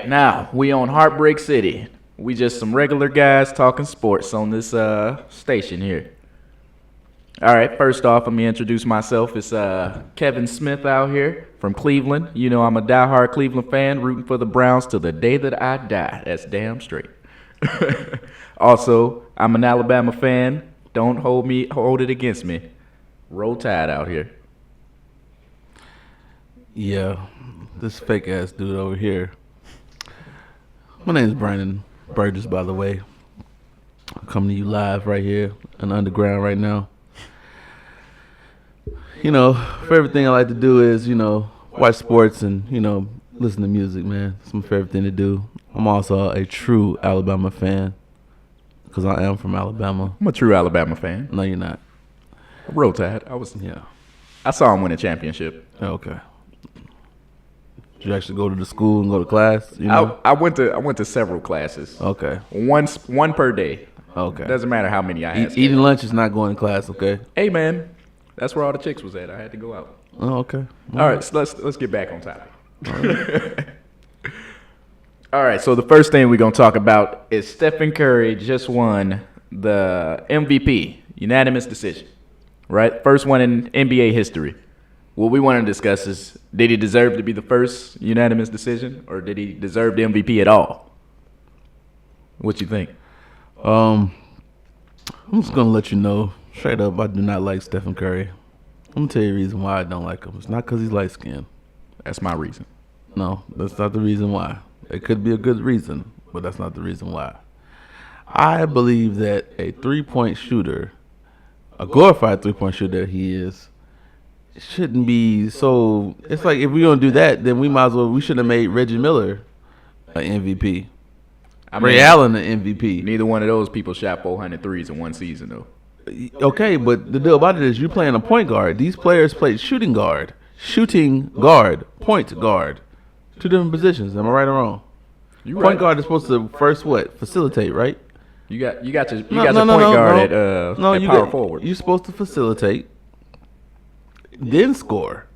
right, now we on HeartBreak City. We just some regular guys talking sports on this station here. All right, first off, let me introduce myself. It's Kevin Smith out here from Cleveland. You know I'm a diehard Cleveland fan, rooting for the Browns till the day that I die. That's damn straight. Also, I'm an Alabama fan. Don't hold it against me. Roll Tide out here. Yeah, this fake ass dude over here. My name is Brandon Burgess, by the way. I'm coming to you live right here in the underground right now. You know, favorite thing I like to do is, watch sports and, listen to music, man. It's my favorite thing to do. I'm also a true Alabama fan because I am from Alabama. I'm a true Alabama fan. No, you're not. Roll Tide. I saw him win a championship. Okay. Did you actually go to the school and go to class? I went to several classes. Okay. One per day. Okay. Doesn't matter how many I had. Eating lunch is not going to class, okay? Hey man, that's where all the chicks was at. I had to go out. Oh, okay. All right, so let's get back on topic. All right, so the first thing we're gonna talk about is Stephen Curry just won the MVP, unanimous decision, right? First one in NBA history. What we want to discuss is, did he deserve to be the first unanimous decision, or did he deserve the MVP at all? What you think? I'm just going to let you know, straight up, I do not like Stephen Curry. I'm going to tell you the reason why I don't like him. It's not because he's light-skinned. That's my reason. No, that's not the reason why. It could be a good reason, but that's not the reason why. I believe that a three-point shooter, a glorified three-point shooter that he is, shouldn't be so. It's like if we're gonna do that, then we should have made Reggie Miller an MVP. Ray Allen an MVP. Neither one of those people shot 400 threes in one season, though. Okay, but the deal about it is you're playing a point guard. These players played shooting guard, point guard, two different positions. Am I right or wrong? Point guard is supposed to first facilitate, right? You got your point guard at power forward. You're supposed to facilitate, then score.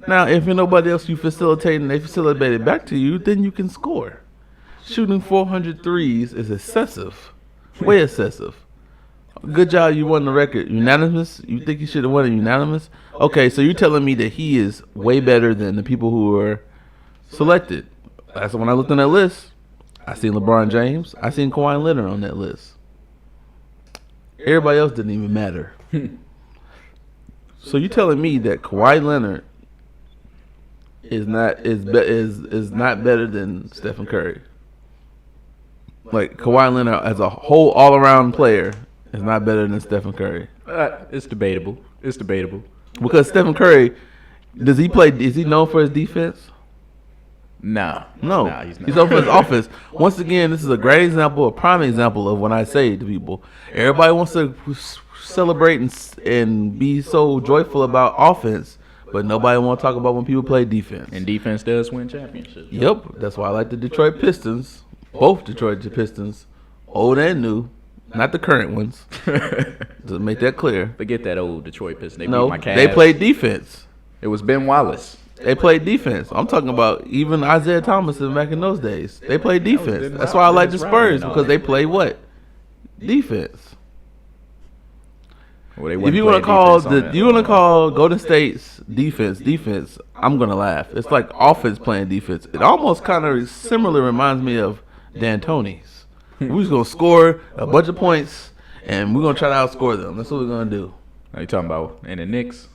Now, if nobody else you facilitate and they facilitate it back to you, then you can score. Shooting 400 threes is excessive, way excessive. Good job, you won the record. Unanimous? You think you should have won a unanimous? Okay, so you're telling me that he is way better than the people who were selected. That's when I looked on that list. I seen LeBron James. I seen Kawhi Leonard on that list. Everybody else didn't even matter. So you telling me that Kawhi Leonard is not better than Stephen Curry? Like Kawhi Leonard as a whole all around player is not better than Stephen Curry. It's debatable. Because Stephen Curry, is he known for his defense? No, he's not. He's known for his offense. Once again, this is a great example, a prime example of when I say to people, everybody wants to celebrate and be so joyful about offense, but nobody want to talk about when people play defense. And defense does win championships. Yep, that's why I like the Detroit Pistons, both Detroit Pistons, old and new, not the current ones. To make that clear. Forget that old Detroit Pistons. They played defense. It was Ben Wallace. They played defense. I'm talking about even Isaiah Thomas back in those days. They played defense. That's why I like the Spurs, because they play what? Defense. Well, if you want to call Golden State's defense, I'm gonna laugh. It's like offense playing defense. It almost kind of similarly reminds me of D'Antoni's. We're just gonna score a bunch of points and we're gonna try to outscore them. That's what we're gonna do. Are you talking about in the Knicks?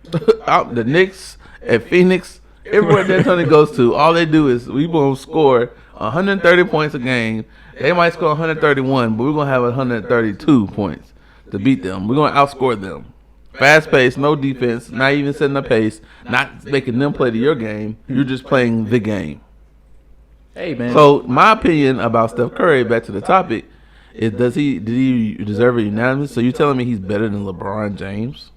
The Knicks at Phoenix, everywhere D'Antoni goes to, all they do is we gonna score 130 points a game. They might score 131, but we're gonna have 132 points to beat them. We're gonna outscore them. Fast pace, no defense, not even setting the pace, not making them play to your game. You're just playing the game. Hey man. So my opinion about Steph Curry, back to the topic, is did he deserve a unanimous? So you're telling me he's better than LeBron James?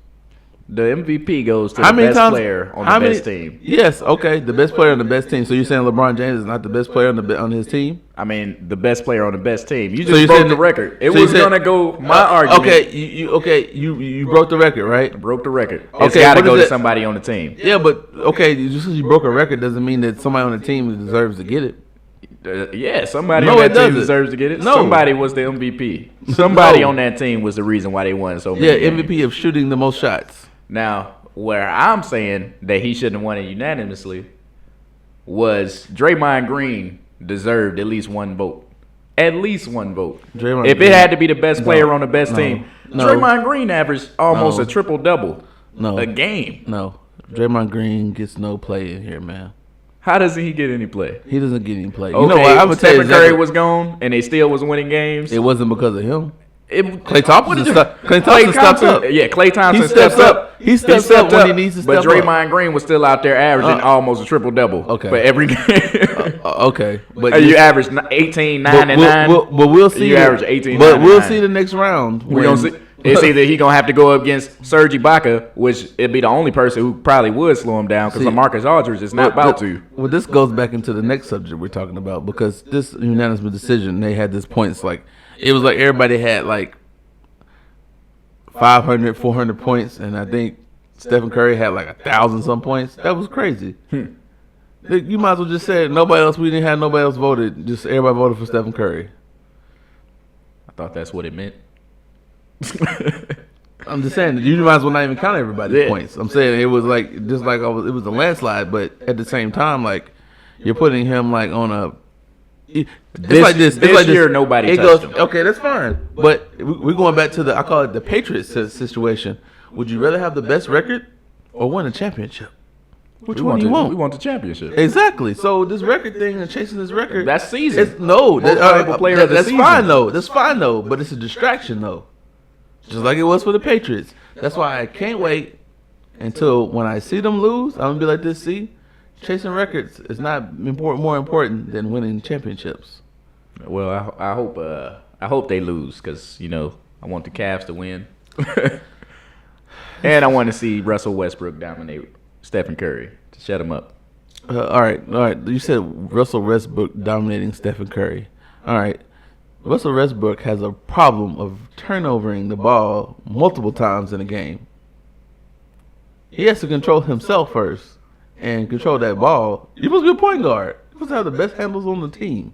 The MVP goes to the best player on the best team. Yes, okay, the best player on the best team. So you're saying LeBron James is not the best player on his team? I mean, the best player on the best team. You just broke the record. It was gonna go my argument. Okay, you broke the record, right? I broke the record. It's got to go to somebody on the team. Yeah, but okay, just because you broke a record doesn't mean that somebody on the team deserves to get it. Yeah, somebody No, on it that team doesn't. deserves to get it. No. Somebody was the MVP. Somebody No. on that team was the reason why they won so many Yeah, games. MVP of shooting the most shots. Now, where I'm saying that he shouldn't have won it unanimously was Draymond Green deserved at least one vote. At least one vote. Draymond If Green- it had to be the best player on the best no, team, no. Draymond Green averaged almost No. a triple-double No. a game. No. Draymond Green gets no play in here, man. How doesn't he get any play? He doesn't get any play. Okay, You know what? I'm gonna tell you Stephen Curry exactly. was gone, and they still was winning games. It wasn't because of him. Klay Thompson stepped up. Yeah, Klay Thompson He steps steps up. He steps up when he needs to But step up. Draymond Green was still out there averaging almost a triple-double Okay. for every game. Okay, but You averaged 18, 9, and 9. But we'll see. You average 18, But 9, and we'll 9. see the next round. We gonna see. It's either he gonna have to go up against Serge Ibaka, which it'd be the only person who probably would slow him down because See, LaMarcus Aldridge is not about to. Well, this goes back into the next subject we're talking about because this unanimous decision, they had this points like it was like everybody had like 500, 400 points, and I think Stephen Curry had like 1,000 some points. That was crazy. You might as well just say nobody else. We didn't have nobody else voted. Just everybody voted for Stephen Curry. I thought that's what it meant. I'm just saying you might as well not even count everybody's Yeah. points. I'm saying it was like just like it was a landslide, but at the same time, like you're putting him like on a. It's like this. It's like year, nobody it touched goes, him. Okay, that's fine. But we're going back to I call it the Patriots situation. Would you rather have the best record or win a championship? Which one do you want? We want the championship. Exactly. So this record thing and chasing this record. That's season. It's, no, Most valuable player of the that's season. fine though. That's fine though. But it's a distraction though. Just like it was for the Patriots. That's why I can't wait until when I see them lose. I'm gonna be like this. See, chasing records is not more important than winning championships. Well, I hope they lose because I want the Cavs to win, and I want to see Russell Westbrook dominate Stephen Curry to shut him up. All right. You said Russell Westbrook dominating Stephen Curry. All right. Russell Westbrook has a problem of turnovering the ball multiple times in a game. He has to control himself first and control that ball. You're supposed to be a point guard. You're supposed to have the best handles on the team.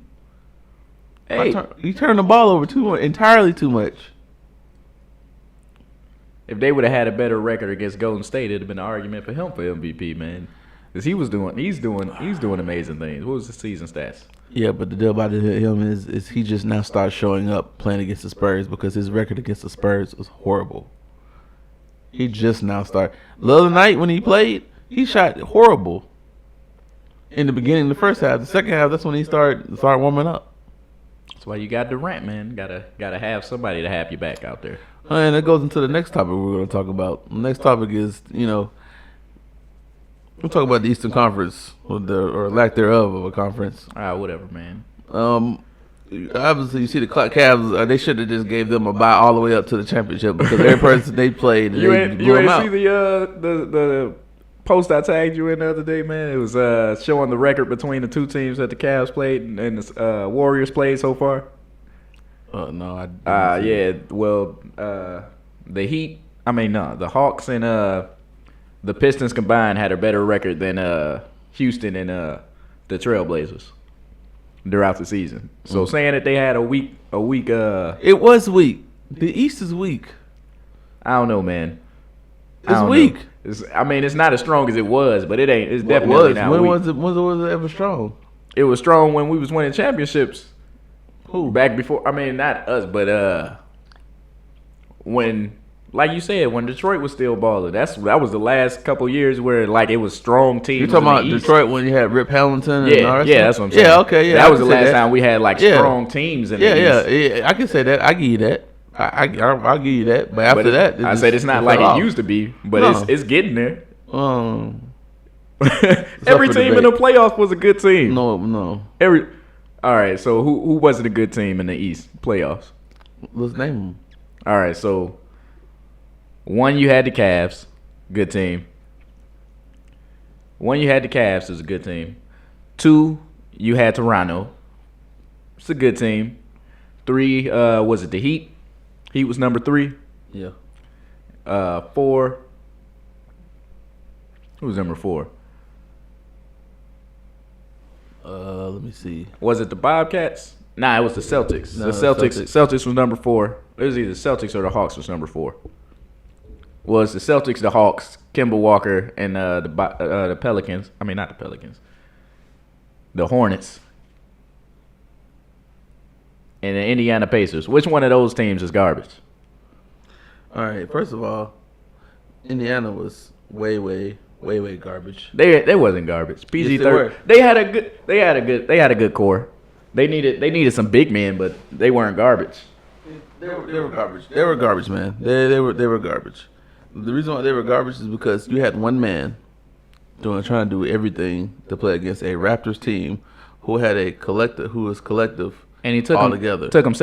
Hey, He turned the ball over entirely too much. if they would have had a better record against Golden State, it'd have been an argument for him for MVP, man. Because he's doing amazing things. What was the season stats? Yeah, but the deal about him is he just now starts showing up playing against the Spurs because his record against the Spurs was horrible. He just now started. The other night when he played, he shot horrible. In the beginning, the first half, the second half, that's when he started warming up. That's why you got Durant, man. Gotta have somebody to have you back out there. And that goes into the next topic we're going to talk about. The next topic is, we'll talk about the Eastern Conference or lack thereof of a conference. Whatever, man. Obviously, you see the Cavs. They should have just gave them a bye all the way up to the championship because every person they played, You they ain't blew them out. see the post I tagged you in the other day, man? It was showing the record between the two teams that the Cavs played and the Warriors played so far. No, I didn't see it. Yeah. Well, the Heat. The Hawks and the Pistons combined had a better record than Houston and the Trailblazers throughout the season. So saying that they had a weak. It was weak. The East is weak. I don't know, man. It's weak. It's not as strong as it was, but it ain't. It's What definitely not when weak. was it ever strong? It was strong when we was winning championships. Who? Back before? Not us, but when, like you said, when Detroit was still balling. That was the last couple years where it was strong teams. You talking in the about East. Detroit when you had Rip Hamilton? And all that Yeah, stuff? that's what I'm saying. Yeah, okay, yeah. That I was the can say last that. time we had strong teams in the East. Yeah. I can say that. I give you that. I'll give you that. But after that, I said it's not like it used to be, but No. it's getting there. Every Every team in the playoffs was a good team. No. All right, so who wasn't a good team in the East playoffs? Let's name them. All right, so one, you had the Cavs, good team. One, you had the Cavs, is a good team. Two, you had Toronto. It's a good team. Three, was it the Heat? Heat was number 3. Yeah. 4. Who was number 4? Let me see. Was it the Bobcats? Nah, it was the Celtics. No, the Celtics was number 4. It was either the Celtics or the Hawks was number 4. Was the Celtics, the Hawks, Kemba Walker, and the Pelicans. I mean, not the Pelicans. The Hornets. And the Indiana Pacers. Which one of those teams is garbage? All right. First of all, Indiana was way garbage. They wasn't garbage. PG-13. They had a good core. They needed some big men, but they weren't garbage. They were garbage. They were garbage, man. They were garbage. The reason why they were garbage is because you had one man trying to do everything to play against a Raptors team who was collective, and he took all them together. Took him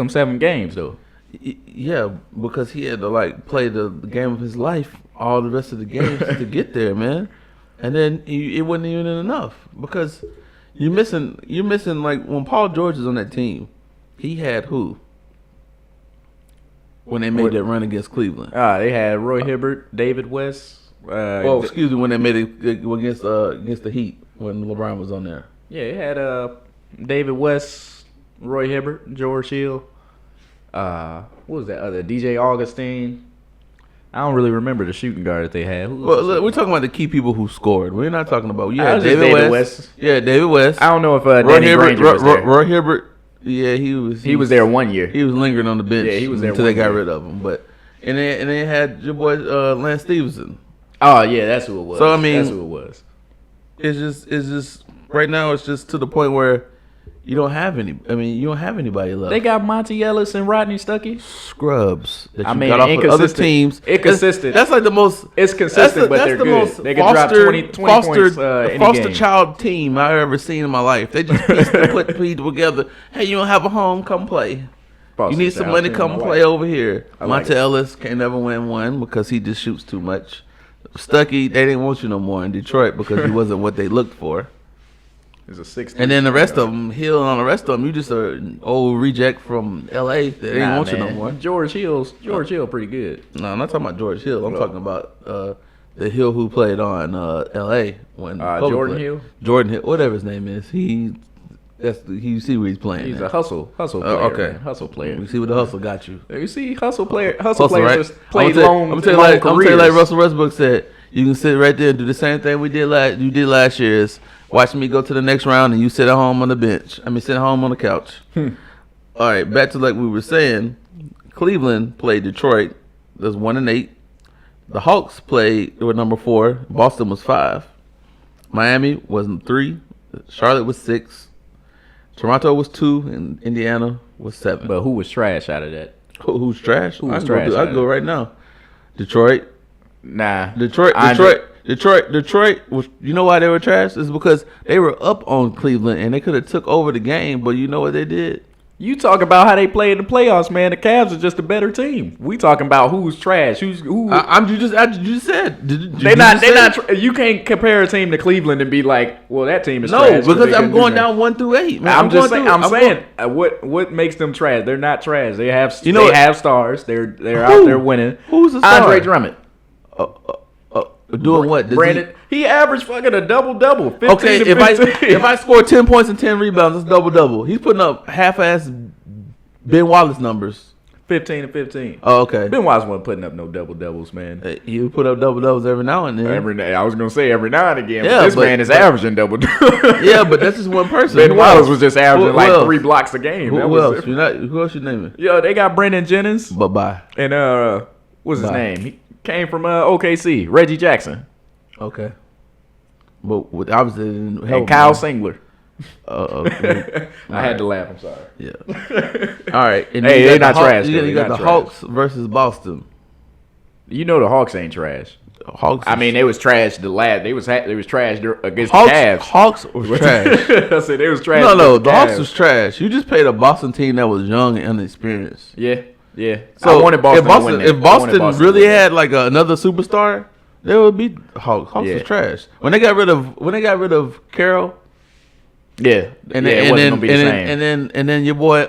7 games though. Yeah, because he had to play the game of his life all the rest of the games to get there, man. And then it wasn't even enough because you're missing when Paul George is on that team, he had who? When they made that run against Cleveland. They had Roy Hibbert, David West. Excuse me, when they made it against the Heat when LeBron was on there. Yeah, it had David West, Roy Hibbert, George Hill. What was that other? DJ Augustine. I don't really remember the shooting guard that they had. Well, we're talking about the key people who scored. We're not talking about David West. Yeah, David West. I don't know if Danny Granger was there. Roy Hibbert. Yeah, he was. He was there 1 year. He was lingering on the bench. Yeah, he was there until they got rid of him. But and they had your boy Lance Stevenson. Oh yeah, that's who it was. So I mean, that's who it was. It's just right now. It's just to the point where you don't have anybody left. They got Monty Ellis and Rodney Stuckey. Scrubs that you got off of other teams. Inconsistent. That's like the most. It's consistent, but they're good. They can drop 20 points any foster game. child team I've ever seen in my life. They just put people together. Hey, you don't have a home? Come play. You need some money? Come play over here. Monty Ellis can't never win one because he just shoots too much. Stuckey, they didn't want you no more in Detroit because he wasn't what they looked for. It's a 60. And then the rest of them, Hill and all the rest of them, you just an old reject from L.A. They didn't want you no more. George Hill pretty good. No, I'm not talking about George Hill. I'm talking about the Hill who played on L.A. when Jordan Hill. Jordan Hill, whatever his name is. You see where he's playing. He's now. a hustle player. Okay, man. Hustle player. You see what the hustle got you. You see hustle players just play I'm gonna tell you like careers. Russell Westbrook said. You can sit right there and do the same thing you did last year. Is watch me go to the next round and you sit at home on the bench. Sit at home on the couch. All right, back to like we were saying. Cleveland played Detroit. That's 1-8. The Hawks they were number 4. Boston was 5. Miami was 3. Charlotte was 6. Toronto was 2, and Indiana was 7. But who was trash out of that? Who's trash? Who was trash? I go right now. Detroit. Nah. Detroit was. You know why they were trash? It's because they were up on Cleveland and they could have took over the game. But you know what they did? You talk about how they play in the playoffs, man. The Cavs are just a better team. We talking about who's trash. Who? You just said. They're not. You can't compare a team to Cleveland and be like, well, that team is trash. No, because I'm going down 1 through 8. Man. I'm just saying. I'm saying what makes them trash? They're not trash. They have have stars. They're out there winning. Who's the star? Andre Drummond. Doing what? Brandon, he averaged fucking a double-double. 15 okay, to 15. if I score 10 points and 10 rebounds, it's double-double. He's putting up half-ass Ben Wallace numbers. 15 to 15. Oh, okay. Ben Wallace wasn't putting up no double-doubles, man. He would put up double-doubles every now and then. I was going to say every now and again, yeah, but this man is averaging double-doubles. Yeah, but that's just one person. Ben Wallace was just averaging 3 blocks a game. Who else? Who else you naming? Yo, they got Brendan Jennings. Bye-bye. And what's his name? He came from OKC. Reggie Jackson. Okay. But obviously and Kyle Singler. Okay. I had to laugh. I'm sorry. Yeah. All right. And hey, they're not trash. You got the Hawks versus Boston. You know the Hawks ain't trash. Hawks. I mean, they was trash. They was trash against Hawks, the Cavs. Hawks was trash. I said they was trash. No, the Hawks was trash. You just played a Boston team that was young and inexperienced. Yeah. So I wanted Boston to win that. If Boston really had like another superstar, they would beat Hawks. Hawks was trash. When they got rid of Carroll. Yeah. And then your boy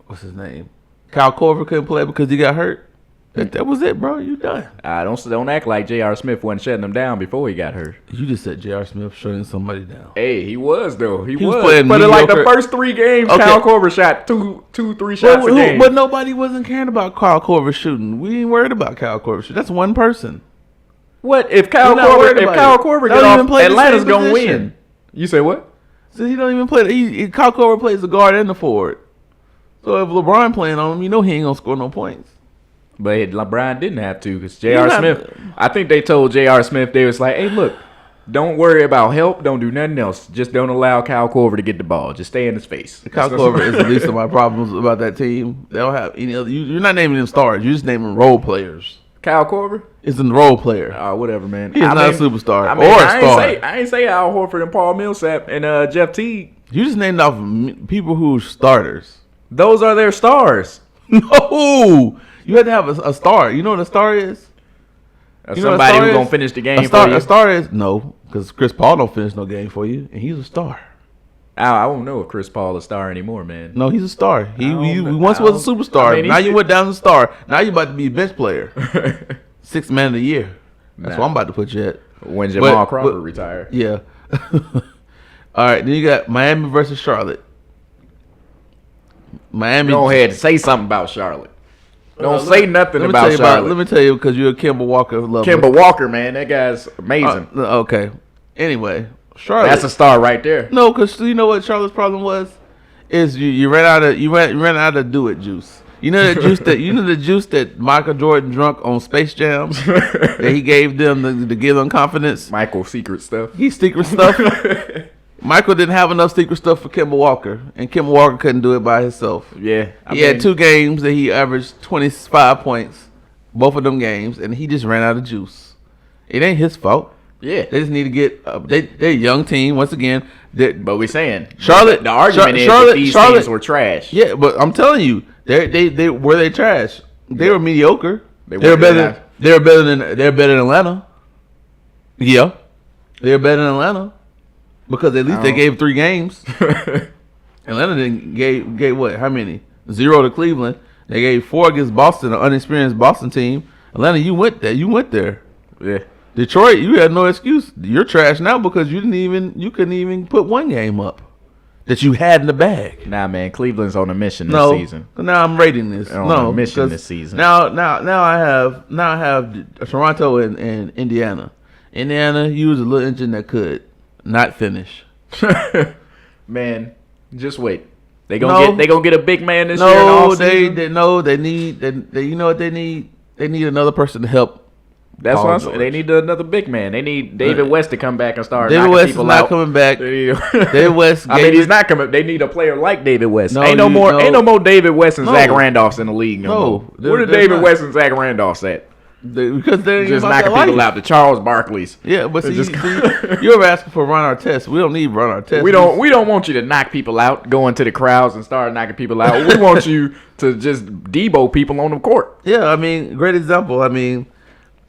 what's his name? Kyle Korver couldn't play because he got hurt. That was it, bro. You done. Don't act like J.R. Smith wasn't shutting them down before he got hurt. You just said J.R. Smith shutting somebody down. Hey, he was though. He was playing but in like the mediocre. first 3 games, Kyle Korver shot three shots a game. But nobody wasn't caring about Kyle Korver shooting. We ain't worried about Kyle Korver shooting. That's one person. What if Kyle Korver get off? Atlanta's gonna win. You say what? So he don't even play. Kyle Korver plays the guard and the forward. So if LeBron playing on him, you know he ain't gonna score no points. But LeBron didn't have to because J.R. Smith. I think they told J.R. Smith they was like, "Hey, look, don't worry about help. Don't do nothing else. Just don't allow Kyle Korver to get the ball. Just stay in his face." Kyle Korver is the least of my problems about that team. They don't have any other. You're not naming them stars. You're just naming role players. Kyle Korver is a role player. Whatever, man. He's not a superstar or a star. I ain't say Al Horford and Paul Millsap and Jeff Teague. You just named off people who are starters. Those are their stars. No. You had to have a star. You know what a star is? Somebody who's going to finish the game for you. A star is, no, because Chris Paul don't finish no game for you, and he's a star. I don't know if Chris Paul is a star anymore, man. No, he's a star. He once was a superstar. Now you went down to star. Now you about to be a bench player. 6th man of the year. That's what I'm about to put you at. When Jamal Crawford retired. Yeah. All right, then you got Miami versus Charlotte. Miami. Go ahead and say something about Charlotte. Don't say nothing about Charlotte. Let me tell you, because you're a Kemba Walker lover. Kemba Walker, man, that guy's amazing. Okay. Anyway, Charlotte. That's a star right there. No, because you know what Charlotte's problem was? Is you ran out of do it juice. You know the juice that Michael Jordan drunk on Space Jam that he gave them to give them confidence. Michael's secret stuff. He's secret stuff. Michael didn't have enough secret stuff for Kemba Walker, and Kemba Walker couldn't do it by himself. Yeah. He had 2 games that he averaged 25 points, both of them games, and he just ran out of juice. It ain't his fault. Yeah. They just need to get they're a young team, once again. But we're saying, Charlotte, the argument is that these teams were trash. Yeah, but I'm telling you, they were trash. They were mediocre. They were better than Atlanta. Yeah. They're better than Atlanta. Because at least they gave 3 games. Atlanta didn't gave what? How many? 0 to Cleveland. They gave 4 against Boston, an unexperienced Boston team. Atlanta, you went there. Yeah. Detroit, you had no excuse. You're trash now because you couldn't even put 1 game up that you had in the bag. Nah, man, Cleveland's on a mission this season. Now I'm rating this. They're on a mission this season. Now I have Toronto and Indiana. Indiana, you was a little engine that could not finish. Man, just wait. They gonna get a big man this year. They need you know what they need? They need another person to help. That's what I'm saying. They need another big man. They need David West to come back and start David knocking West people is not out. coming back. David West. He's not coming. They need a player like David West. Ain't no more David West and Zach Randolphs in the league no more. Where are David West and Zach Randolphs at? Because they're just knocking people out. The Charles Barkleys. Yeah, but see, you're asking for Ron Artest. We don't need Ron Artest. We don't want you to knock people out, go into the crowds and start knocking people out. We want you to just Debo people on the court. Yeah, I mean, great example. I mean,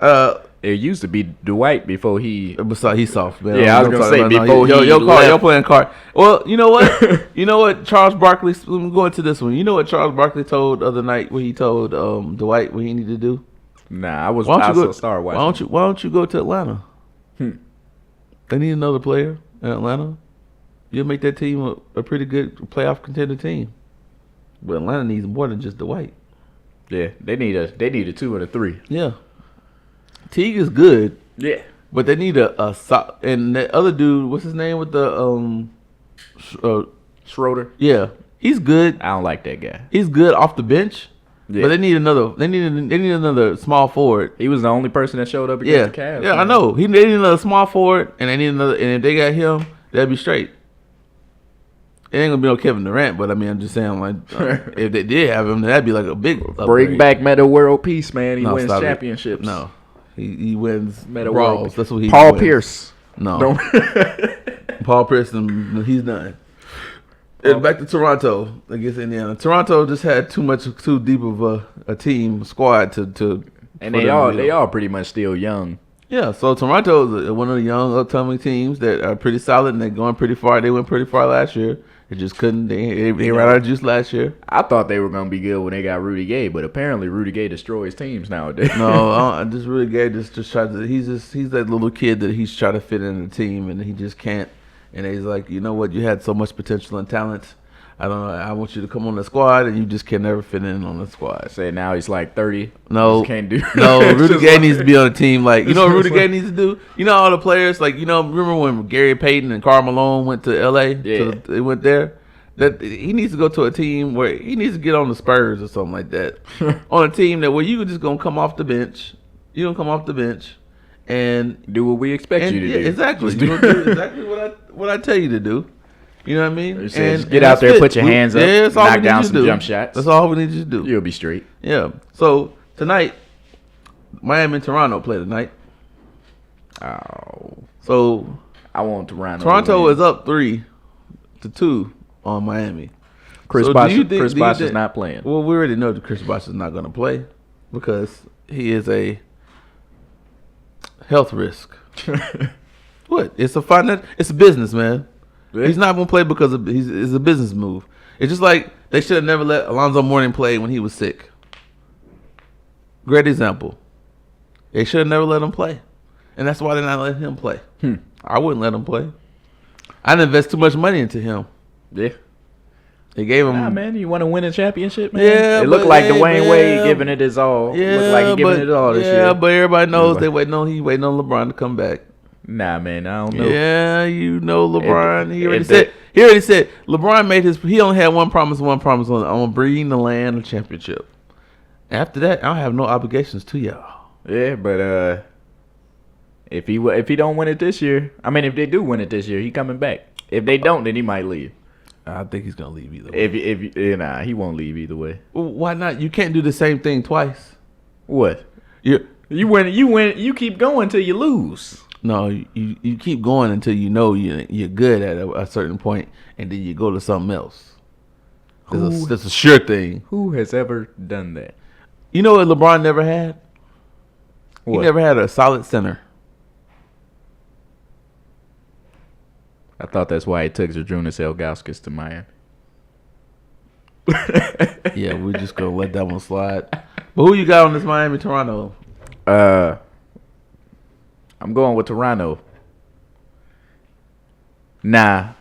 it used to be Dwight before he. He's soft, man. Yeah, I was gonna say before you're playing card. Well, you know what? You know what Charles Barkley. Let me go into this one. You know what Charles Barkley told the other night when he told Dwight what he needed to do. Nah, I was a star watching. Why don't you go to Atlanta? They need another player in Atlanta. You'll make that team a pretty good playoff contender team. But Atlanta needs more than just Dwight. Yeah, they need a 2 and a 3. Yeah. Teague is good. Yeah. But they need a and that other dude, what's his name with the Schroeder? Yeah. He's good. I don't like that guy. He's good off the bench. Yeah. But they need another small forward. He was the only person that showed up against the Cavs. Yeah, I know. They need another small forward, and they need another. And if they got him, that'd be straight. It ain't gonna be no Kevin Durant, but I mean, I'm just saying, like, if they did have him, that'd be like a big upgrade. Bring back Meta World Peace, man. He wins championships. No, he wins Meta brawls. World. That's what he. Paul wins. Pierce. No, Paul Pierce, he's done. And back to Toronto against Indiana. Toronto just had too deep of a team squad to. And they all pretty much still young. Yeah, so Toronto is one of the young upcoming teams that are pretty solid and they're going pretty far. They went pretty far last year. They just couldn't. They ran out of juice last year. I thought they were gonna be good when they got Rudy Gay, but apparently Rudy Gay destroys teams nowadays. No, just Rudy Gay just tried to. He's that little kid that he's trying to fit in the team, and he just can't. And he's like, you know what? You had so much potential and talent. I don't know. I want you to come on the squad, and you just can never fit in on the squad. Say now he's like 30. No, can't do. No, Rudy Gay needs to be on a team. Like, you know what Rudy Gay needs to do? You know all the players, like, you know, remember when Gary Payton and Karl Malone went to L.A.? Yeah. They went there? That he needs to go to a team where he needs to get on the Spurs or something like that. On a team that where you just going to come off the bench. You're going to come off the bench and do what we expect you to do. Exactly. You're going to do exactly what I tell you to do. You know what I mean? And get out there, put your hands up, knock down some jump shots. That's all we need you to do. You'll be straight. Yeah. So tonight, Miami and Toronto play tonight. Oh. So I want Toronto. Toronto is up 3-2 on Miami. Chris Bosh is not playing. Well, we already know that Chris Bosh is not going to play because he is a health risk. What? It's a business, man. He's not going to play because it's a business move. It's just like they should have never let Alonzo Mourning play when he was sick. Great example. They should have never let him play. And that's why they're not letting him play. I wouldn't let him play. I'd invest too much money into him. Yeah. They gave him. Nah, man, you want to win a championship, man? Yeah, it looked like Dwayne Wade giving it his all. Yeah, looked like he giving it all this year. Yeah, but everybody knows he waiting on LeBron to come back. Nah, man, I don't know. Yeah, you know LeBron. He already said LeBron made his. He only had one promise on bringing the land a championship. After that, I don't have no obligations to y'all. Yeah, but if he don't win it this year, I mean, if they do win it this year, he coming back. If they don't, then he might leave. I think he's gonna leave either way. He won't leave either way. Well, why not? You can't do the same thing twice. What? You win. You keep going till you lose. No, you keep going until you know you're good at a certain point, and then you go to something else. That's a sure thing. Who has ever done that? You know what LeBron never had? What? He never had a solid center. I thought that's why he took Zydrunas Ilgauskas to Miami. Yeah, we're just gonna let that one slide. But who you got on this Miami Toronto? I'm going with Toronto. Nah.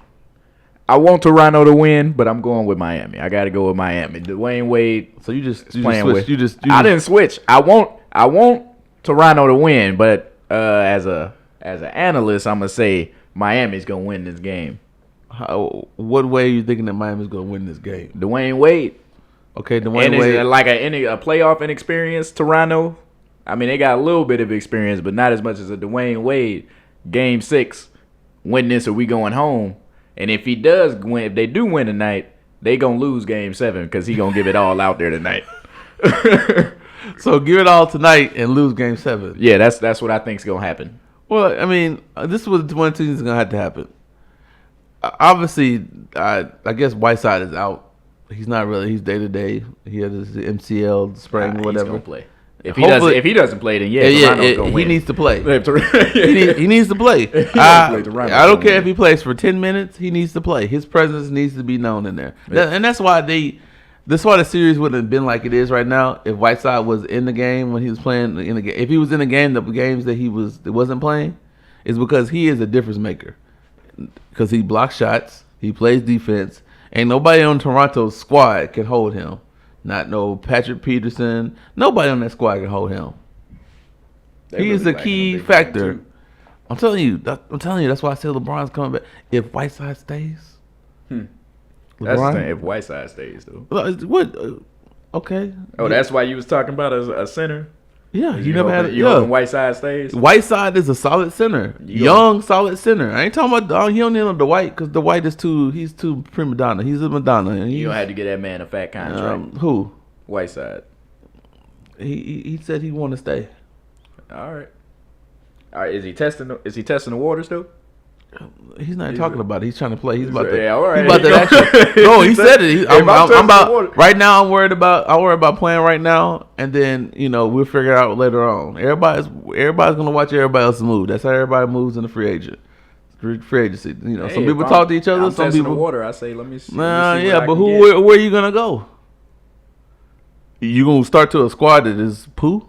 I want Toronto to win, but I'm going with Miami. I got to go with Miami. Dwayne Wade. So you just playing switched. with. I didn't switch. I want Toronto to win, but as an analyst, I'm gonna say Miami's gonna win this game. What way are you thinking that Miami's gonna win this game? Dwayne Wade. Okay, Dwayne Wade. Like a playoff inexperienced Toronto. I mean, they got a little bit of experience, but not as much as a Dwayne Wade. Game 6, win this or we going home. And if he does win, if they do win tonight, they gonna lose Game 7 because he gonna give it all out there tonight. So give it all tonight and lose Game 7. Yeah, that's what I think's gonna happen. Well, I mean, this is what one thing is gonna have to happen. Obviously, I guess Whiteside is out. He's not really. He's day to day. He had his MCL sprain, whatever. He's gonna play. If he doesn't play, then Toronto's gonna win. He needs to play. he needs to play. I don't care if he plays for 10 minutes. He needs to play. His presence needs to be known in there, and that's why the series wouldn't have been like it is right now if Whiteside was in the game when he was playing in the game. If he was in the game, the games that he wasn't playing, is because he is a difference maker. Because he blocks shots, he plays defense. Ain't nobody on Toronto's squad can hold him. Not no Patrick Peterson. Nobody on that squad can hold him. He is a key factor. I'm telling you. That's why I said LeBron's coming back. If Whiteside stays, that's the thing. If Whiteside stays, though. What? Okay. Oh, that's why you was talking about a center. Yeah, you never had it. You hoping Whiteside stays? Whiteside is a solid center, young solid center. I ain't talking about he don't need no Dwight because Dwight is he's too prima donna. He's a Madonna. You don't have to get that man a fat contract. Who? Whiteside. He said he want to stay. All right. Is he testing the waters though? He's not talking about it. He's trying to play. He's about to. Yeah, all right. He's about to actually. No, he said it. I'm about right now. I'm worried about playing right now, and then we'll figure it out later on. Everybody's gonna watch everybody else's move. That's how everybody moves in the free free agency. You know, Hey, some people if talk to each other. I'm Some testing people. the water. I say, let me see. Nah, let me see yeah, what I but can get. where are you gonna go? You gonna start to a squad that is poo?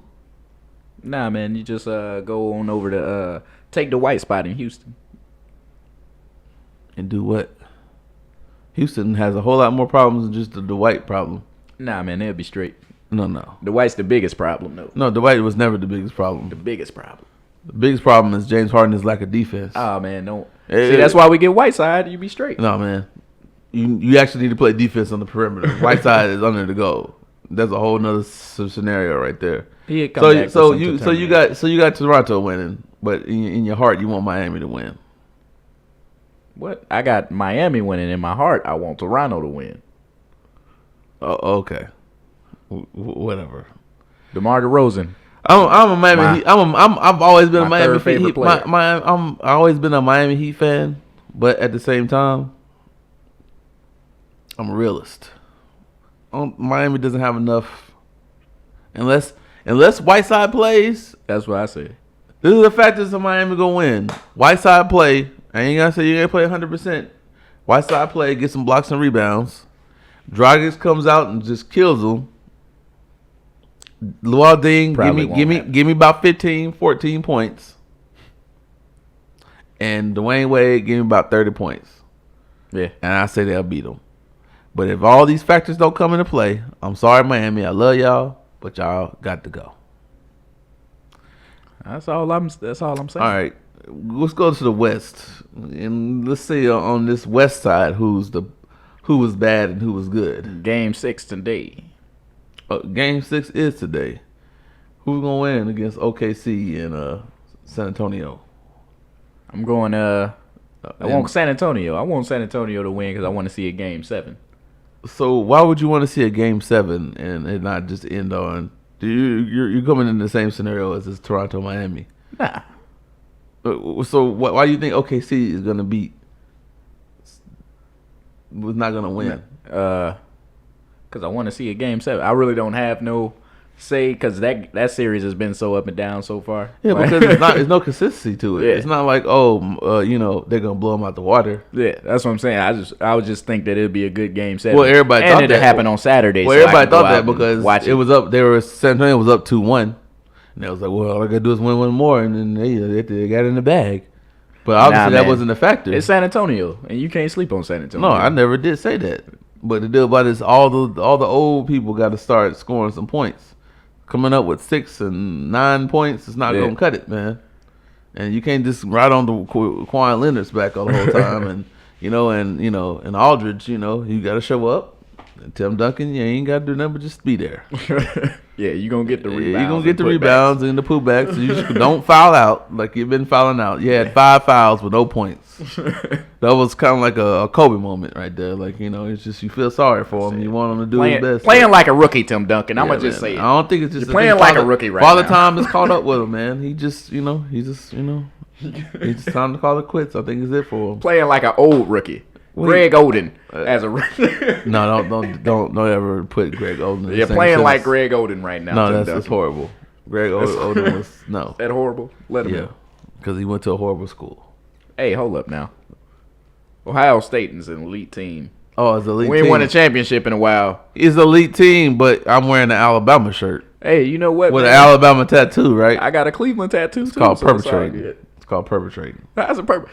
Nah, man, you just go on over to take the white spot in Houston. And do what? Houston has a whole lot more problems than just the Dwight problem. Nah, man, they'll be straight. No. The white's the biggest problem, though. No, Dwight was never the biggest problem. The biggest problem. The biggest problem is James Harden's lack of defense. Oh man, don't. See, that's why we get Whiteside. You be straight. No, man. You actually need to play defense on the perimeter. Whiteside is under the goal. That's a whole nother scenario right there. He'd come back So with some you got Toronto winning, but in your heart you want Miami to win. What? I got Miami winning. In my heart, I want Toronto to win. Oh, okay. Whatever. DeMar DeRozan. I'm a Miami Heat. I've always been a my Miami third favorite Heat. player. I've always been a Miami Heat fan, but at the same time, I'm a realist. Miami doesn't have enough, unless Whiteside plays. That's what I said. This is the factors of Miami gonna win. Whiteside play. I ain't gonna say you ain't play 100%. Whiteside play, get some blocks and rebounds. Dragic comes out and just kills them. Luol Deng, give me about 15, 14 points. And Dwayne Wade, give me about 30 points. Yeah. And I say they'll beat them. But if all these factors don't come into play, I'm sorry, Miami. I love y'all, but y'all got to go. That's all I'm saying. All right. Let's go to the West. And let's see on this West side who was bad and who was good. Game 6 today. Game 6 is today. Who's gonna win against OKC and San Antonio? I'm going. I want San Antonio. I want San Antonio to win because I want to see a Game 7. So why would you want to see a Game 7 and it not just end on? You're coming in the same scenario as this Toronto Miami. Nah. So why do you think OKC is gonna beat? Was not gonna win. Because I want to see a Game 7. I really don't have no say because that series has been so up and down so far. Yeah, because there's no consistency to it. Yeah. It's not like they're gonna blow them out the water. Yeah, that's what I'm saying. I would just think that it'd be a good Game 7. Well, everybody and thought it'd that happen on Saturday. Well, so everybody thought that because it was up. San Antonio was up 2-1, and they was like, "Well, all I gotta do is win one more," and then they got it in the bag. But obviously, that wasn't a factor. It's San Antonio, and you can't sleep on San Antonio. No, I never did say that. But the deal about it is all the old people got to start scoring some points. Coming up with 6 and 9 points is not gonna cut it, man. And you can't just ride on the Kawhi Leonard's back all the whole time, and Aldridge, you got to show up. And Tim Duncan, you ain't got to do nothing but just be there. Yeah, you gonna get the rebounds. You're gonna get the rebounds and the putbacks. So you just don't foul out like you've been fouling out. You had 5 fouls with no points. That was kind of like a Kobe moment right there. Like it's just you feel sorry for him. You want him to do his best. Playing like a rookie, Tim Duncan. I'm gonna just say it. I don't think it's just You're playing like a rookie right now. Father Time is caught up with him, man. He just, it's time to call it quits. I think it's it for him. Playing like an old rookie. Greg Oden as a rookie. No, don't ever put Greg Oden. You're playing like Greg Oden right now. No, that's horrible. Greg Oden was no. Is that horrible? Let him know. Because he went to a horrible school. Hey, hold up now. Ohio State is an elite team. Oh, it's an elite team. We ain't won a championship in a while. It's an elite team, but I'm wearing an Alabama shirt. Hey, you know what? With an Alabama tattoo, right? I got a Cleveland tattoo, it's too. Called perpetrating. It's called perpetrating. That's a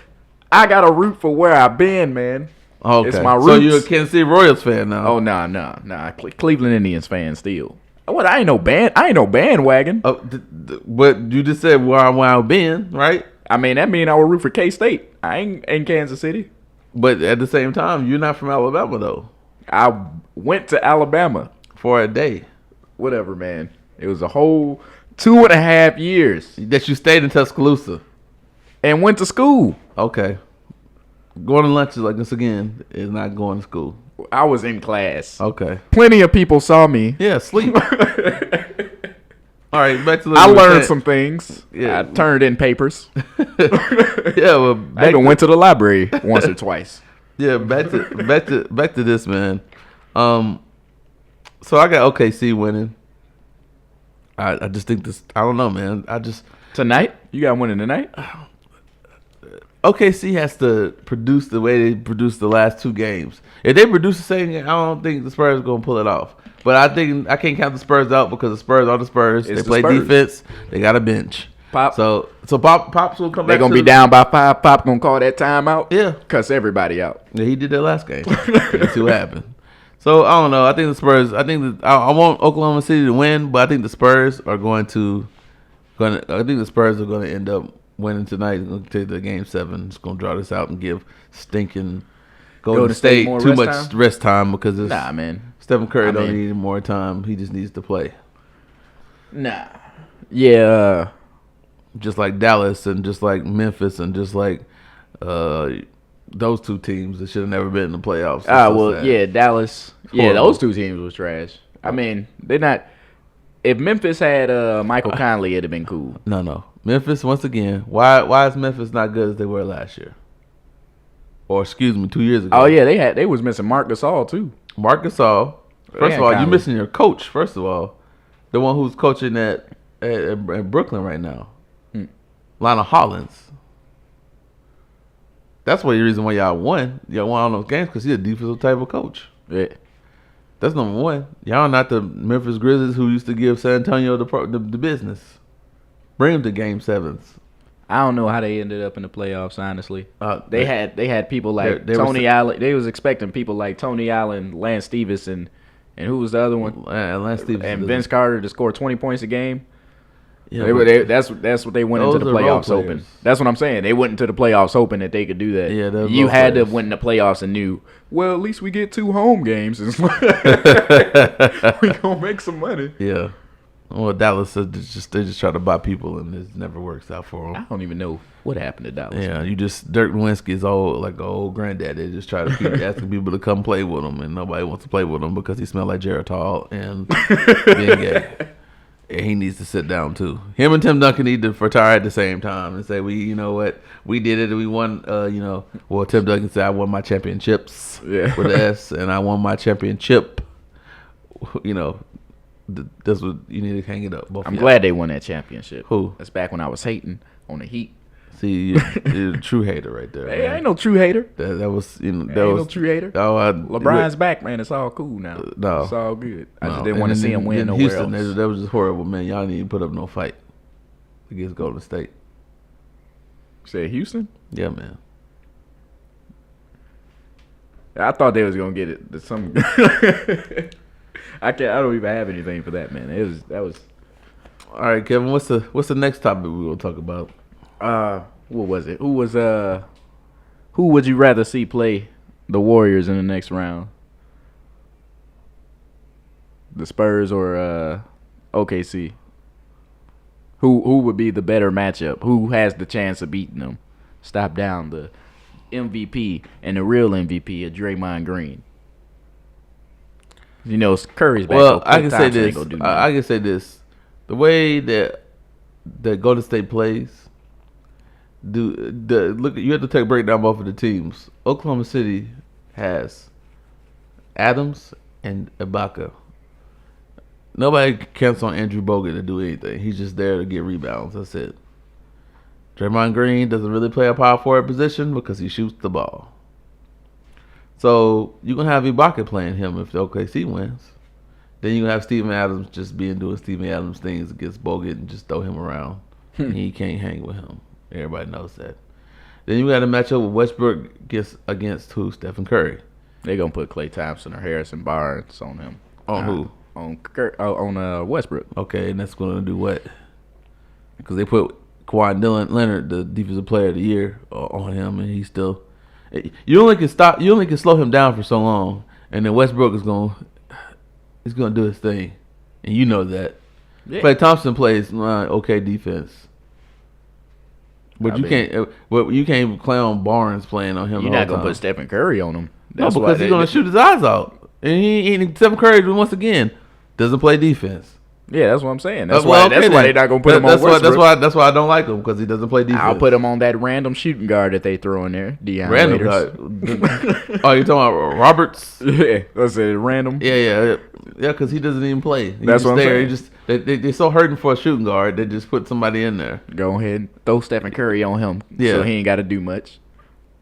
I got a root for where I've been, man. Okay. It's my roots. So you're a Kansas City Royals fan now? Oh, nah. Cleveland Indians fan still. What? I ain't no bandwagon. But you just said where I've been, right? I mean, that mean I would root for K-State. I ain't in Kansas City. But at the same time, you're not from Alabama, though. I went to Alabama. For a day. Whatever, man. It was a whole 2.5 years. That you stayed in Tuscaloosa. And went to school. Okay. Going to lunches like this again is not going to school. I was in class. Okay. Plenty of people saw me. Yeah, sleep. All right, back to the. I learned some things. Yeah. I turned in papers. Yeah, well, I even went to the library once or twice. Yeah, back to this, man. So I got OKC winning. I just think this. I don't know, man. Tonight? You got winning tonight? OKC has to produce the way they produced the last 2 games. If they produce the same game, I don't think the Spurs are going to pull it off. But I think I can't count the Spurs out because the Spurs are the Spurs. It's they play Spurs. defense. They got a bench. Pop. So Pops will come back. They're going to be down by 5. Pop going to call that timeout. Yeah. Cuss everybody out. Yeah, he did that last game. Let's see what happened. So, I don't know. I think the Spurs, I want Oklahoma City to win, but I think the Spurs are going to end up winning tonight. It's going to take the game 7. It's going to draw this out and give stinking Golden State too much rest time because it's, man. Stephen Curry don't need any more time. He just needs to play. Nah. Yeah. Just like Dallas and just like Memphis and just like those 2 teams that should have never been in the playoffs. Yeah, Dallas. Yeah, those 2 teams was trash. I mean, they're not. If Memphis had Michael Conley, it'd have been cool. No. Memphis, once again, why is Memphis not good as they were last year? Or, 2 years ago. Oh, yeah, they was missing Marc Gasol, too. Marc Gasol. First of all, you're missing your coach, first of all. The one who's coaching at Brooklyn right now. Lionel Hollins. That's the reason why y'all won. Y'all won all those games because he's a defensive type of coach. Yeah. That's number one. Y'all not the Memphis Grizzlies who used to give San Antonio the business. Bring them to Game 7s. I don't know how they ended up in the playoffs. Honestly, they had people like Tony Allen. They was expecting people like Tony Allen, Lance Stevenson, and who was the other one? Lance Stevenson and Vince Carter to score 20 points a game. Yeah, that's what they went into the playoffs hoping. That's what I'm saying. They went into the playoffs hoping that they could do that. Yeah, you had to win the playoffs and knew. Well, at least we get 2 home games. We gonna make some money. Yeah. Well, Dallas they just try to buy people and it never works out for them. I don't even know what happened to Dallas. Yeah, Dirk Nowitzki is old like an old granddad. They just try to keep asking people to come play with him, and nobody wants to play with him because he smells like Geritol and being gay. And he needs to sit down too. Him and Tim Duncan need to retire at the same time and say, you know what, we did it. We won. Well, Tim Duncan said, I won my championships with the S, and I won my championship. That's what you need to hang it up. I'm glad they won that championship. Who? That's back when I was hating on the Heat. See, you're a true hater right there. Hey, I ain't no true hater. That was no true hater. Oh, LeBron's back, man. It's all cool now. No, it's all good. I just didn't want to see him win nowhere Houston, else. That was just horrible, man. Y'all need to put up no fight against Golden State. Say Houston? Yeah, man. I thought they was gonna get it. I don't even have anything for that, man. That was. All right, Kevin. What's the next topic we're gonna talk about? What was it? Who would you rather see play the Warriors in the next round? The Spurs or OKC? Who would be the better matchup? Who has the chance of beating them? Stop down the MVP and the real MVP of Draymond Green. Curry's back. Well, I can say this. I can say this. The way that Golden State plays. Look, you have to take a breakdown both of the teams. Oklahoma City has Adams and Ibaka. Nobody counts on Andrew Bogut to do anything. He's just there to get rebounds. That's it. Draymond Green doesn't really play a power forward position because he shoots the ball. So you're gonna have Ibaka playing him if the OKC wins. Then you're gonna have Steven Adams just doing Steven Adams things against Bogut and just throw him around. He can't hang with him. Everybody knows that. Then you got a matchup with Westbrook against who? Stephen Curry. They're going to put Klay Thompson or Harrison Barnes on him. On who? On Westbrook. Okay, and that's going to do what? Because they put Kawhi Leonard, the defensive player of the year, on him, and he's still. You only can slow him down for so long, and then Westbrook is going to do his thing, and you know that. Yeah. Klay Thompson plays okay defense. But you can't even clown Barnes playing on him. You're not gonna put Stephen Curry on him. That's because he's gonna shoot his eyes out. And Stephen Curry once again doesn't play defense. Yeah, that's what I'm saying. That's Well, why. okay That's why then. they're not gonna put him on That's Westbrook. why I don't like him because he doesn't play defense. I'll put him on that random shooting guard that they throw in there. Deion random Waiters. guy. Oh, you talking about Roberts? Yeah, that's it. Random. Yeah, because he doesn't even play. That's what I'm saying. He just they're so hurting for a shooting guard. They just put somebody in there. Go ahead and throw Stephen Curry on him. Yeah. So he ain't got to do much.